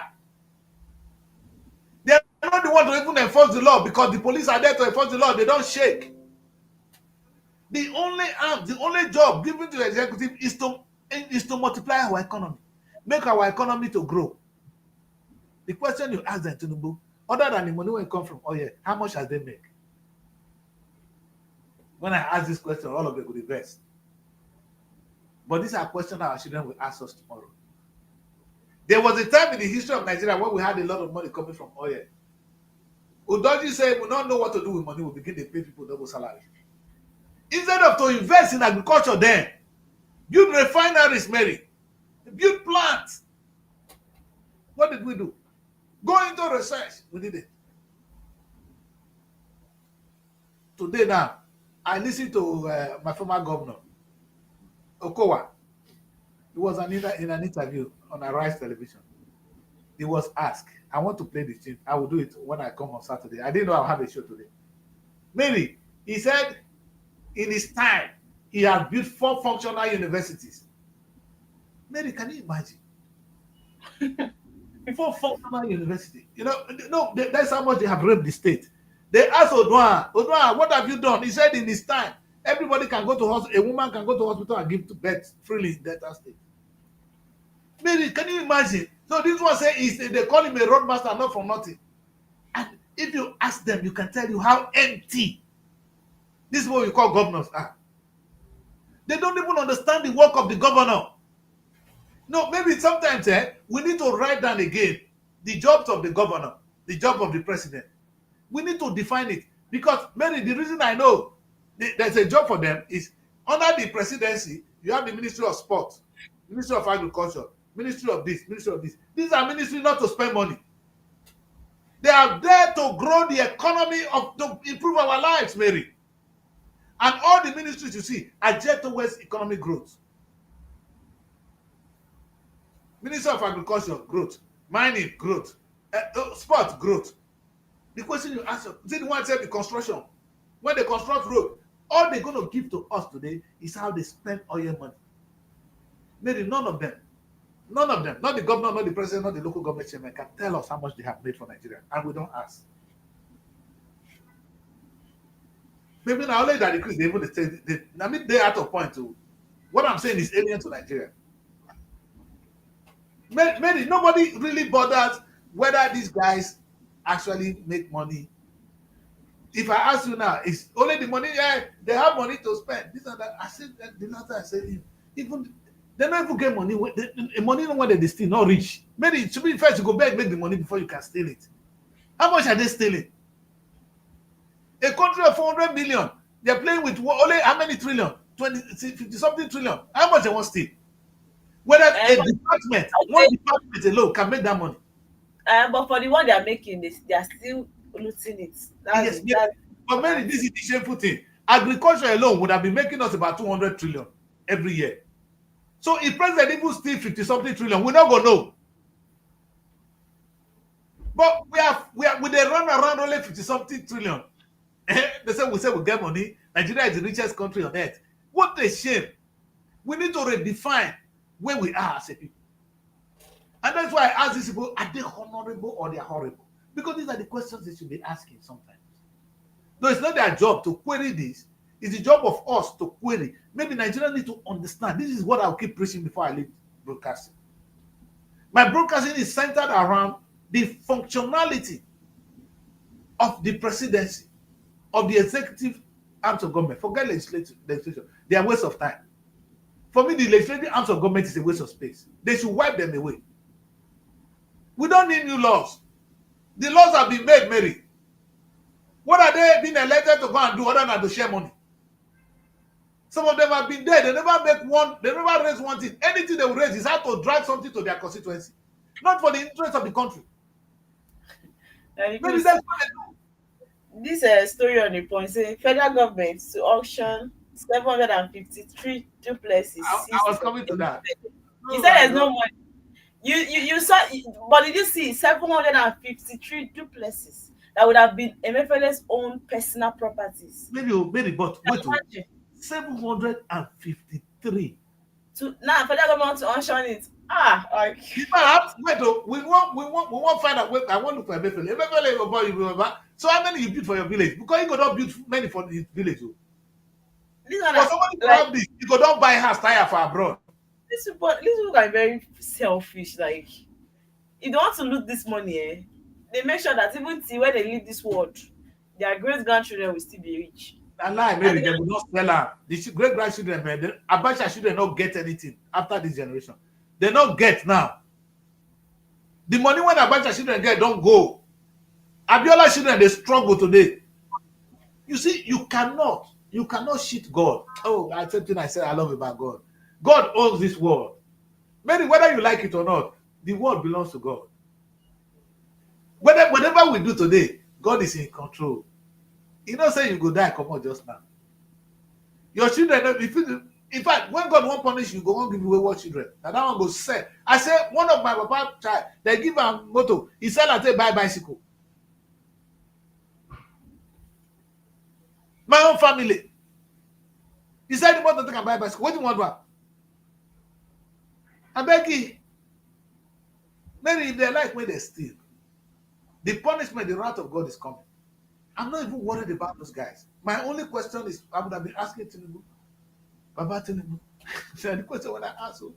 They are not the one to even enforce the law because the police are there to enforce the law. They don't shake. The only job given to the executive is to multiply our economy, make our economy to grow. The question you ask them, Tinubu, other than the money when it comes from oil, how much has they make? When I ask this question, all of them will invest. But these are questions our children will ask us tomorrow. There was a time in the history of Nigeria where we had a lot of money coming from oil. Udoji said, we don't know what to do with money, we begin to pay people double salary. Instead of to invest in agriculture then, build refineries, Mary, build plants. What did we do? Go into research. We did it. Today now, I listened to my former governor, Okowa. He was in an interview on Arise Television. He was asked, I want to play the tune. I will do it when I come on Saturday. I didn't know I'll have a show today. Mary, he said, in his time, he has built 4 functional universities. Mary, can you imagine? 4 functional universities. That's how much they have raped the state. They asked Odwan, what have you done? He said in his time, everybody can go to hospital, a woman can go to hospital and give to birth freely in Delta State. Mary, can you imagine? So this one say they call him a roadmaster, not for nothing. And if you ask them, you can tell you how empty this is what we call governors are. They don't even understand the work of the governor. No, maybe sometimes we need to write down again the jobs of the governor, the job of the president. We need to define it. Because, Mary, the reason I know there's a job for them is under the presidency, you have the Ministry of Sport, Ministry of Agriculture, Ministry of this, Ministry of this. These are ministries not to spend money. They are there to grow the economy, to improve our lives, Mary. And all the ministries you see are geared towards economic growth. Ministry of Agriculture, growth. Mining, growth. Sport, growth. The question you ask, the one said the construction. When they construct road, all they're going to give to us today is how they spend oil money. Maybe none of them, not the governor, not the president, not the local government chairman can tell us how much they have made for Nigeria. And we don't ask. Maybe now only that increase, they're out of point too. What I'm saying is alien to Nigeria. Maybe nobody really bothers whether these guys actually make money If I ask you now, it's only the money. Yeah, they have money to spend. This and that. I said the last time I said even they don't even get money. The money when they still not rich. Maybe it should be first you go back make the money before you can steal it. How much are they stealing? A country of 400 million, they're playing with only how many trillion? 20, 50 something trillion. How much they want steal? Whether a department, one okay, department alone can make that money. but for the one they are making, they are still looting it. Yes, yes. That's But maybe this is the shameful thing. Agriculture alone would have been making us about 200 trillion every year. So if president even steal 50 something trillion, we're not gonna know. But we they run around only 50 something trillion. They say we get money. Nigeria is the richest country on earth. What a shame. We need to redefine where we are as a people. And that's why I ask these people, are they honorable or they are horrible? Because these are the questions they should be asking sometimes. No, it's not their job to query this. It's the job of us to query. Maybe Nigerians need to understand. This is what I'll keep preaching before I leave broadcasting. My broadcasting is centered around the functionality of the presidency, of the executive arms of government. Forget legislation. They are waste of time. For me, the legislative arms of government is a waste of space. They should wipe them away. We don't need new laws. The laws have been made, Mary. What are they being elected to go and do other than to share money? Some of them have been there. They never raise one thing. Anything they will raise is how to drive something to their constituency, not for the interest of the country. Maybe that's what they do. this story on the point saying federal government to auction 753 duplexes. I was coming to that. You said there's no money. You saw, but did you see 753 duplexes that would have been Emefele's own personal properties? Maybe, but wait, 753. To now federal government to auction it. Like Wait, we want find out. I want to look for Emefele. Emefele, so how many you build for your village? Because you go not build many for his village. these are For somebody to have this, you go don't buy house tire for abroad. these people are very selfish. Like, if they want to loot this money, they make sure that even till when they leave this world, their great grandchildren will still be rich. And lie, maybe they will not sell her. The great grandchildren, Abacha children not get anything after this generation. They not get now. The money when Abacha children get don't go. Abiola children they struggle today. You see, you cannot shit God. Oh, I said I love about God. God owns this world. Maybe whether you like it or not, the world belongs to God. Whatever we do today, God is in control. You know, say you go die, come on just now. Your children, in fact, when God won't punish you, go won't give you wayward children. And that one goes sell. I said, one of my papa child, they give him motor. He sell and say buy bicycle. My own family. He said he want to take and buy bicycle. What do you want? I beg you. Maybe if they like where they steal, the punishment, the wrath of God is coming. I'm not even worried about those guys. My only question is, I would have been asking Tinubu, Baba Tinubu. The question when I ask you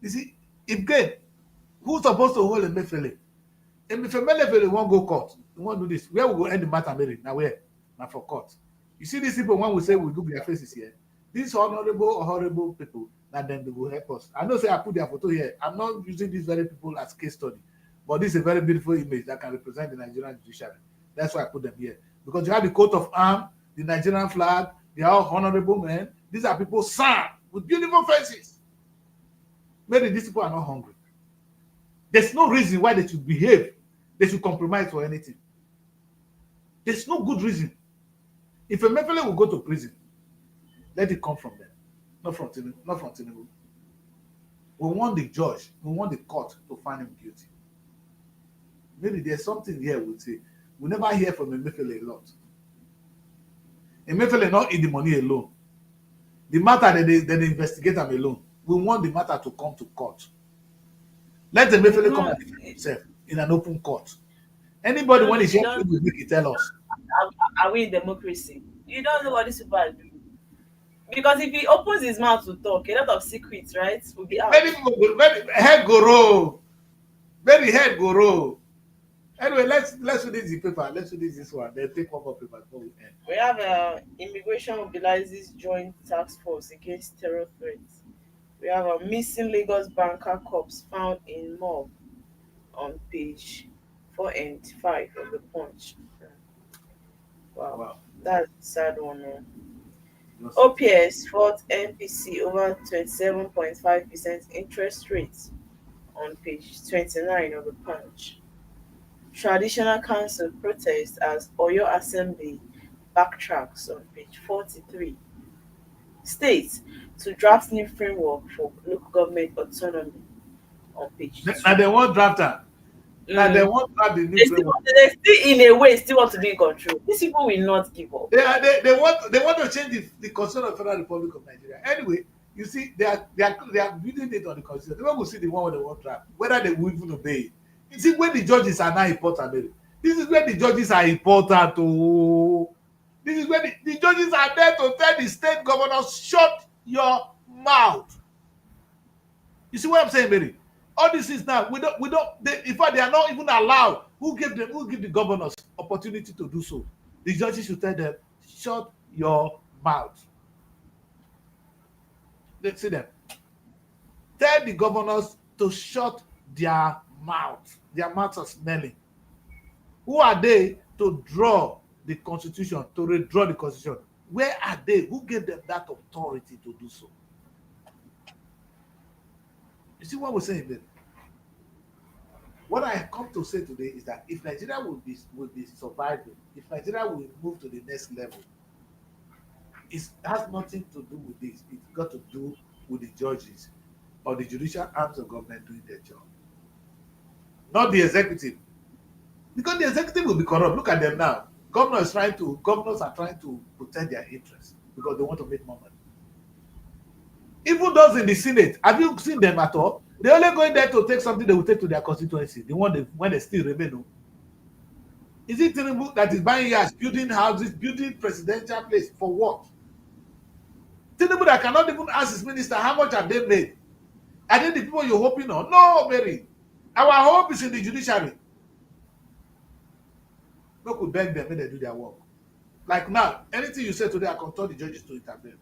see, if good, who's supposed to hold Emefiele? Emefiele won't go court. We won't do this. Where we go end the matter, Mary? Now where? Now for court. You see these people, when we say we do their faces here, these honorable or horrible people, that then they will help us. I know say I put their photo here. I'm not using these very people as case study, but this is a very beautiful image that can represent the Nigerian judiciary. That's why I put them here. Because you have the coat of arms, the Nigerian flag, they are all honorable men. These are people sad with beautiful faces. Maybe these people are not hungry. There's no reason why they should behave. They should compromise for anything. There's no good reason. If a Emefiele will go to prison, let it come from them, not from Tinubu. We want the judge, we want the court to find him guilty. Maybe there's something here we'll say. We never hear from Emefiele a lot. Emefiele not in the money alone. The matter that they investigate them alone. We want the matter to come to court. Let Emefiele come and defend himself in an open court. Anybody when he's here, will make it tell us. Are we in democracy? You don't know what these people are doing. Because if he opens his mouth to talk, a lot of secrets, right, will be out. Very head go roll. Very head go roll. Anyway, let's finish the paper. Let's finish this one. Then take one more paper before we end. We have immigration mobilizes joint task force against terror threats. We have a missing Lagos banker corpse found in mob on page 4 and 5 of the Punch. Wow, Wow. that's a sad one. Just- OPS fought NPC over 27.5% interest rate on page 29 of the Punch. Traditional Council protest as Oyo Assembly backtracks on page 43. States to draft new framework for local government autonomy on page 2. Now they want drafter. Now they Mm. want draft the They new still, framework. they still, in a way, still want to be in control. These people will not give up. They want to change the constitution of Federal Republic of Nigeria. Anyway, you see, they are building it on the constitution. They will see the one where they want draft, whether they will even obey it. You see, when the judges are not important, this is where the judges are important. Oh, this is where the judges are there to tell the state governors, shut your mouth. You see what I'm saying, Mary? All this is now, in fact, they are not even allowed. Who give the governors opportunity to do so? The judges should tell them, shut your mouth. Let's see them. Tell the governors to shut their mouth. Their mouths are smelling. Who are they to draw the constitution, to redraw the constitution? Where are they? Who gave them that authority to do so? You see what we're saying there? What I have come to say today is that if Nigeria will be surviving, if Nigeria will move to the next level, it has nothing to do with this. It's got to do with the judges or the judicial arms of government doing their job, not the executive. Because the executive will be corrupt. Look at them now. Governors are trying to protect their interests because they want to make more money. Even those in the Senate, have you seen them at all? They're only going there to take something they will take to their constituency. The one when they still remain. Is it Tinubu that is buying yards, building houses, building presidential place for what? Tinubu that cannot even ask his minister how much have they made? Are they the people you're hoping on? No, Mary. Our hope is in the judiciary. We could beg them when they do their work. Like now, anything you say today, I can tell the judges to intervene.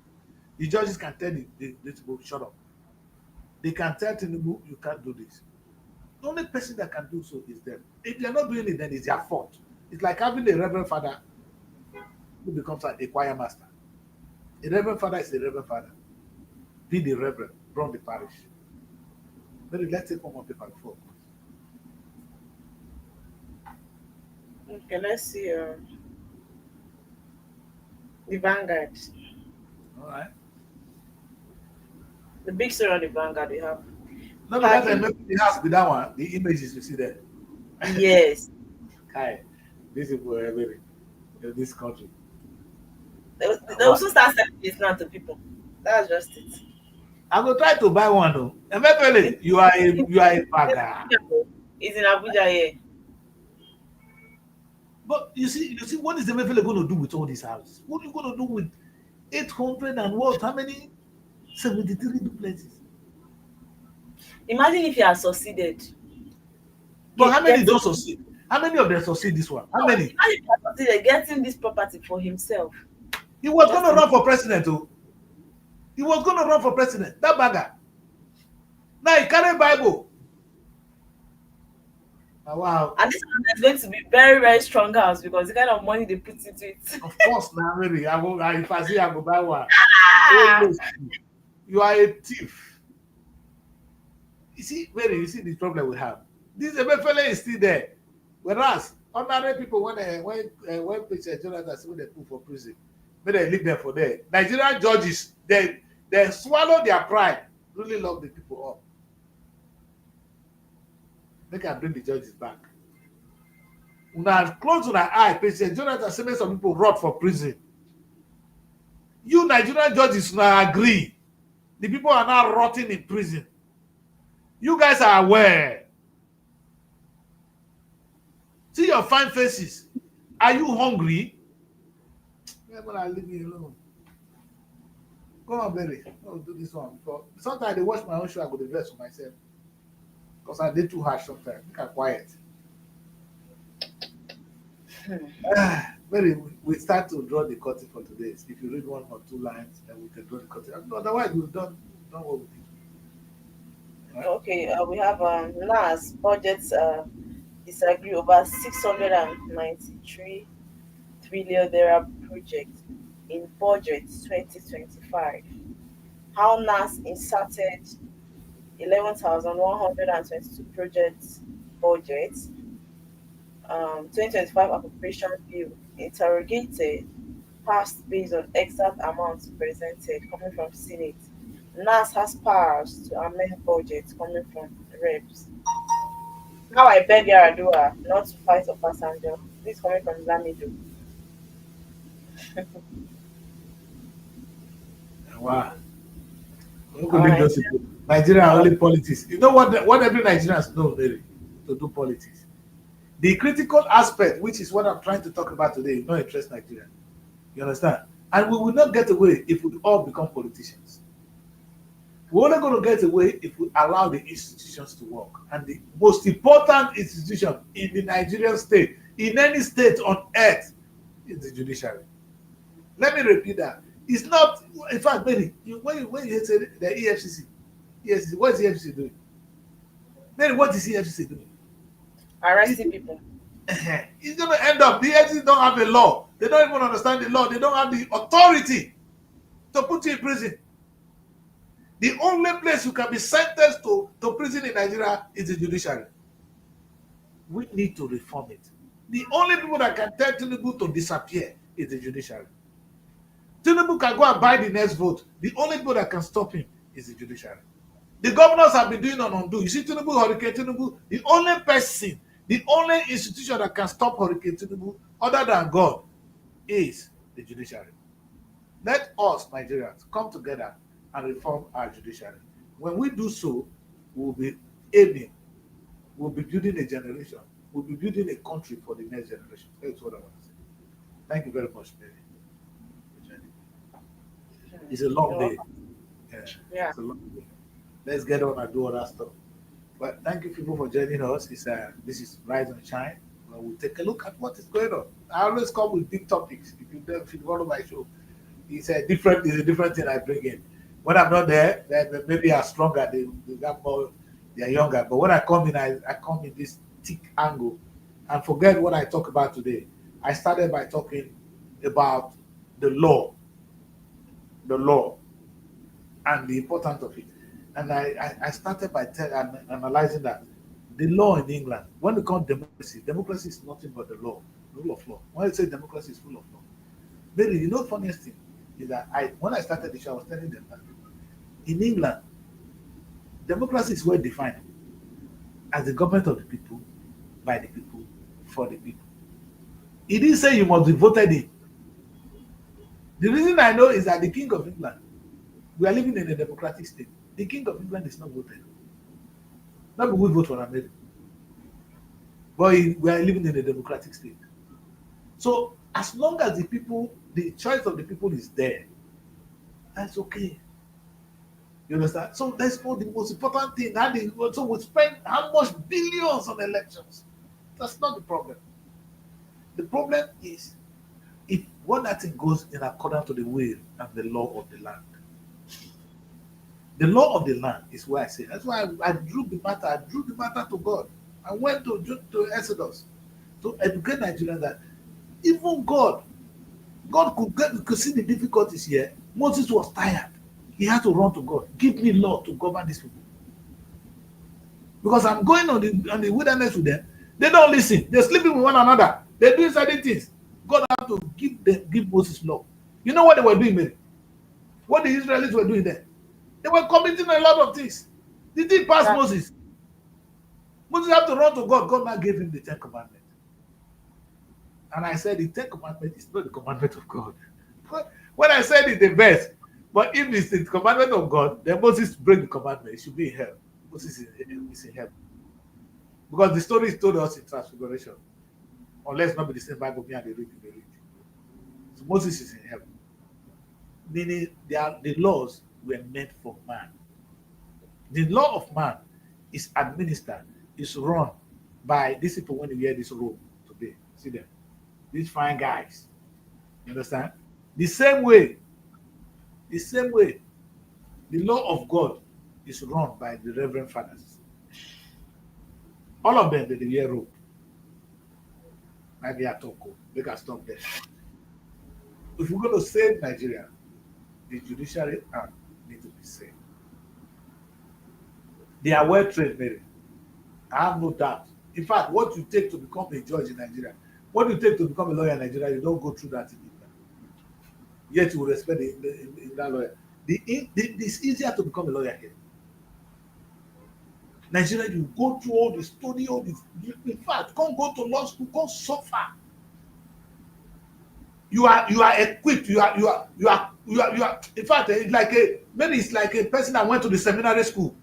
The judges can tell the people, shut up. They can tell Tinubu, you can't do this. The only person that can do so is them. If they're not doing it, then it's their fault. It's like having a reverend father who becomes a choir master. A reverend father is a reverend father. Be the reverend, run the parish. Maybe let's take one more paper before. Okay, let's see. The Vanguard. All right. The big story on the Vanguard we have. No, that's the house with that one. The images you see there. Yes. Hi. These people are very in this country. They also start selling this now to people. That's just it. I will try to buy one though. Eventually, you are a bagger. It's in Abuja here. But you see, what is the Emefiele going to do with all these houses? What are you going to do with 800 and what? How many? 73 duplexes. Imagine if he has succeeded. But how many don't succeed? How many of them succeed this one? How many? Imagine if he has succeeded getting this property for himself. He was going to run for president too. He was going to run for president. That bagger. Now he carry Bible. Oh, wow. And this one is going to be very, very strong house because the kind of money they put into it. Of course, now really. If I see, I go buy one. Ah! You are a thief. You see, the problem we have. This Emefiele is still there. Whereas ordinary people, when President Jonathan say they put for prison, when they leave them for there. Nigerian judges, they swallow their pride, really lock the people up. They can bring the judges back. Now close to our eye, President Jonathan say make some people rot for prison. You Nigerian judges now agree. The people are now rotting in prison. You guys are aware. See your fine faces. Are you hungry? Yeah, but I leave you alone. Come on, Berry. I'll do this one. Because sometimes I wash my own shoe, I go to dress for myself. Because I did too harsh sometimes. I quiet. Maybe we start to draw the curtain for today. If you read one or two lines, then we can draw the curtain. Otherwise, we've done what we did. Right? Okay, we have NAS budgets disagree over 693 trillion naira project in budget 2025. How NAS inserted 11,122 projects budget 2025 appropriation bill interrogated passed based on exact amounts presented coming from Senate. NAS has powers to amend budgets coming from reps. How I beg Yaradua not to fight Obasanjo. This is coming from Lamido. Wow. Who All could leave right. those people? Nigeria are only politics. You know what every Nigerian knows, Mary, to do politics. The critical aspect, which is what I'm trying to talk about today, is not interest Nigeria. You understand? And we will not get away if we all become politicians. We're only going to get away if we allow the institutions to work. And the most important institution in the Nigerian state, in any state on earth, is the judiciary. Let me repeat that. It's not, in fact, Mary, when you say the EFCC, what is the EFCC doing? Mary, what is the EFCC doing? Arresting people. It's going to end up, the EFCC don't have a law. They don't even understand the law. They don't have the authority to put you in prison. The only place you can be sentenced to prison in Nigeria is the judiciary. We need to reform it. The only people that can tell Tinubu to disappear is the judiciary. Tinubu can go and buy the next vote. The only people that can stop him is the judiciary. The governors have been doing on undo. You see Tinubu, Hurricane Tinubu, the only person, the only institution that can stop Hurricane Tinubu other than God is the judiciary. Let us, Nigerians, come together and reform our judiciary. When we do so, we'll be aiming, we'll be building a generation, we'll be building a country for the next generation. That's what I want to say. Thank you very much, Mary. It's a long day. Yeah. It's a long day. Let's get on and do other stuff. But thank you, people, for joining us. This is Rise and Shine. We'll take a look at what is going on. I always come with big topics. If you follow my show, it's a different thing I bring in. When I'm not there, then maybe I'm stronger. They got more. They're younger. But when I come in, I come in this thick angle, and forget what I talk about today. I started by talking about the law, and the importance of it. And I started by analyzing that the law in England, when it comes to democracy is nothing but the law, rule of law. When I say democracy is rule of law, really, you know, funniest thing is that when I started the show, I was telling them that in England, democracy is well defined as the government of the people, by the people, for the people. It didn't say you must be voted in. The reason I know is that the King of England, we are living in a democratic state. The King of England is not voted. Not we vote for America. But we are living in a democratic state. So as long as the people, the choice of the people is there, that's okay. You understand? So that's not the most important thing. So we spend how much billions on elections. That's not the problem. The problem is if one that thing goes in accordance to the will and the law of the land. The law of the land is where I say. That's why I drew the matter to God. I went to Exodus to educate Nigerians that even God could see the difficulties here. Moses was tired. He had to run to God. Give me law to govern these people. Because I'm going on the wilderness with them. They don't listen. They're sleeping with one another. They're doing certain things. God had to give Moses law. You know what they were doing, Mary? What the Israelites were doing there? They were committing a lot of things. Did he pass Moses? Moses had to run to God. God now gave him the 10 Commandments. And I said the 10 Commandments is not the commandment of God. When I said it's the best, but if it's the commandment of God, then Moses break the commandment. It should be in hell. Moses is in heaven. Because the story is told us in Transfiguration. Unless not be the same Bible, me and they read. So Moses is in heaven. Meaning the laws were meant for man. The law of man is administered, is run by these people when you wear this robe today. See them. these fine guys. You understand? The same way, the law of God is run by the Reverend Fathers. All of them, they wear robe. Like they are talking. They can stop there. If we're going to save Nigeria, the judiciary need to be saved. They are well trained, Mary. I have no doubt. In fact, what you take to become a judge in Nigeria, what you take to become a lawyer in Nigeria, you don't go through that in India. Yet you will respect that lawyer. It's easier to become a lawyer here. Nigeria, you go through all the study, all the. In fact, come go to law school, come suffer. You are equipped. You are. In fact, it's like a person that went to the seminary school.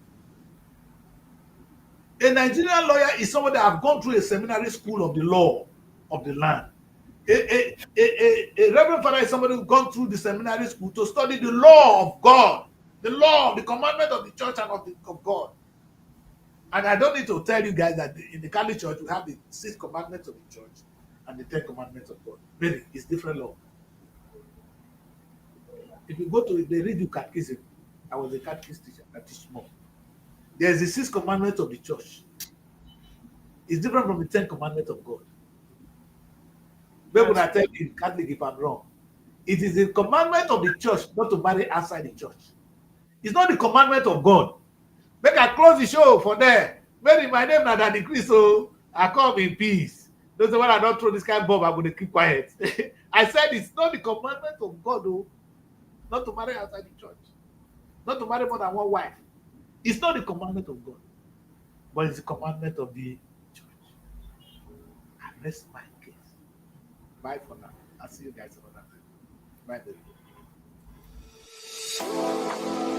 A Nigerian lawyer is someone that have gone through a seminary school of the law of the land. A Reverend Father is somebody who gone through the seminary school to study the law of God, the law, the commandment of the church and of God. And I don't need to tell you guys that in the Catholic Church we have the 6 commandments of the church and the 10 commandments of God. Really, it's different law. If you go to they read you catechism, I was a catechist teacher, I teach more. There's the 6 commandments of the church. It's different from the 10 commandments of God. But when I tell you, Catholic, if I'm wrong, it is the commandment of the church not to marry outside the church. It's not the commandment of God. Make I close the show for there. Maybe my name na Daddy Chris, so I come in peace. Those when I don't throw this kind of bomb, I'm going to keep quiet. I said it's not the commandment of God, though, not to marry outside the church, not to marry more than one wife. It's not the commandment of God, but it's the commandment of the church. I rest my case. Bye for now. I'll see you guys another time. Bye, baby.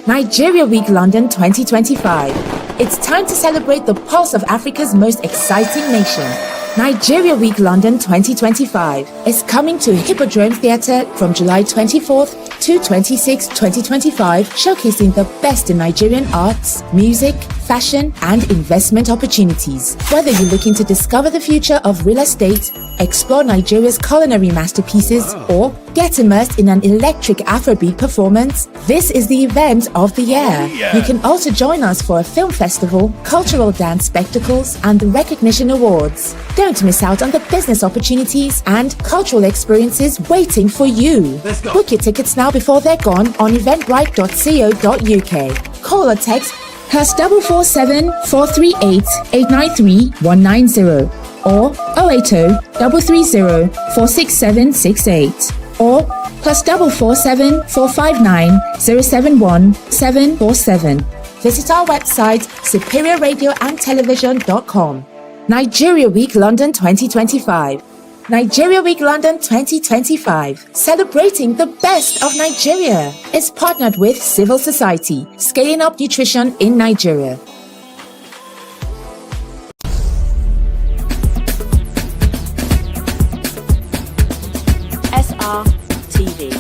Nigeria Week London 2025. It's time to celebrate the pulse of Africa's most exciting nation. Nigeria Week London 2025 is coming to Hippodrome Theatre from July 24th to 26, 2025, showcasing the best in Nigerian arts, music, fashion, and investment opportunities. Whether you're looking to discover the future of real estate, explore Nigeria's culinary masterpieces, or get immersed in an electric Afrobeat performance, this is the event of the year. You can also join us for a film festival, cultural dance spectacles, and the recognition awards. Don't miss out on the business opportunities and cultural experiences waiting for you. Book your tickets now before they're gone on eventbrite.co.uk. Call or text +447 438 893 190 or 080 330 46768 or +447 459 071 747. Visit our website superiorradioandtelevision.com. Nigeria Week London 2025. Nigeria Week London 2025, celebrating the best of Nigeria, is partnered with Civil Society, scaling up nutrition in Nigeria. SR TV.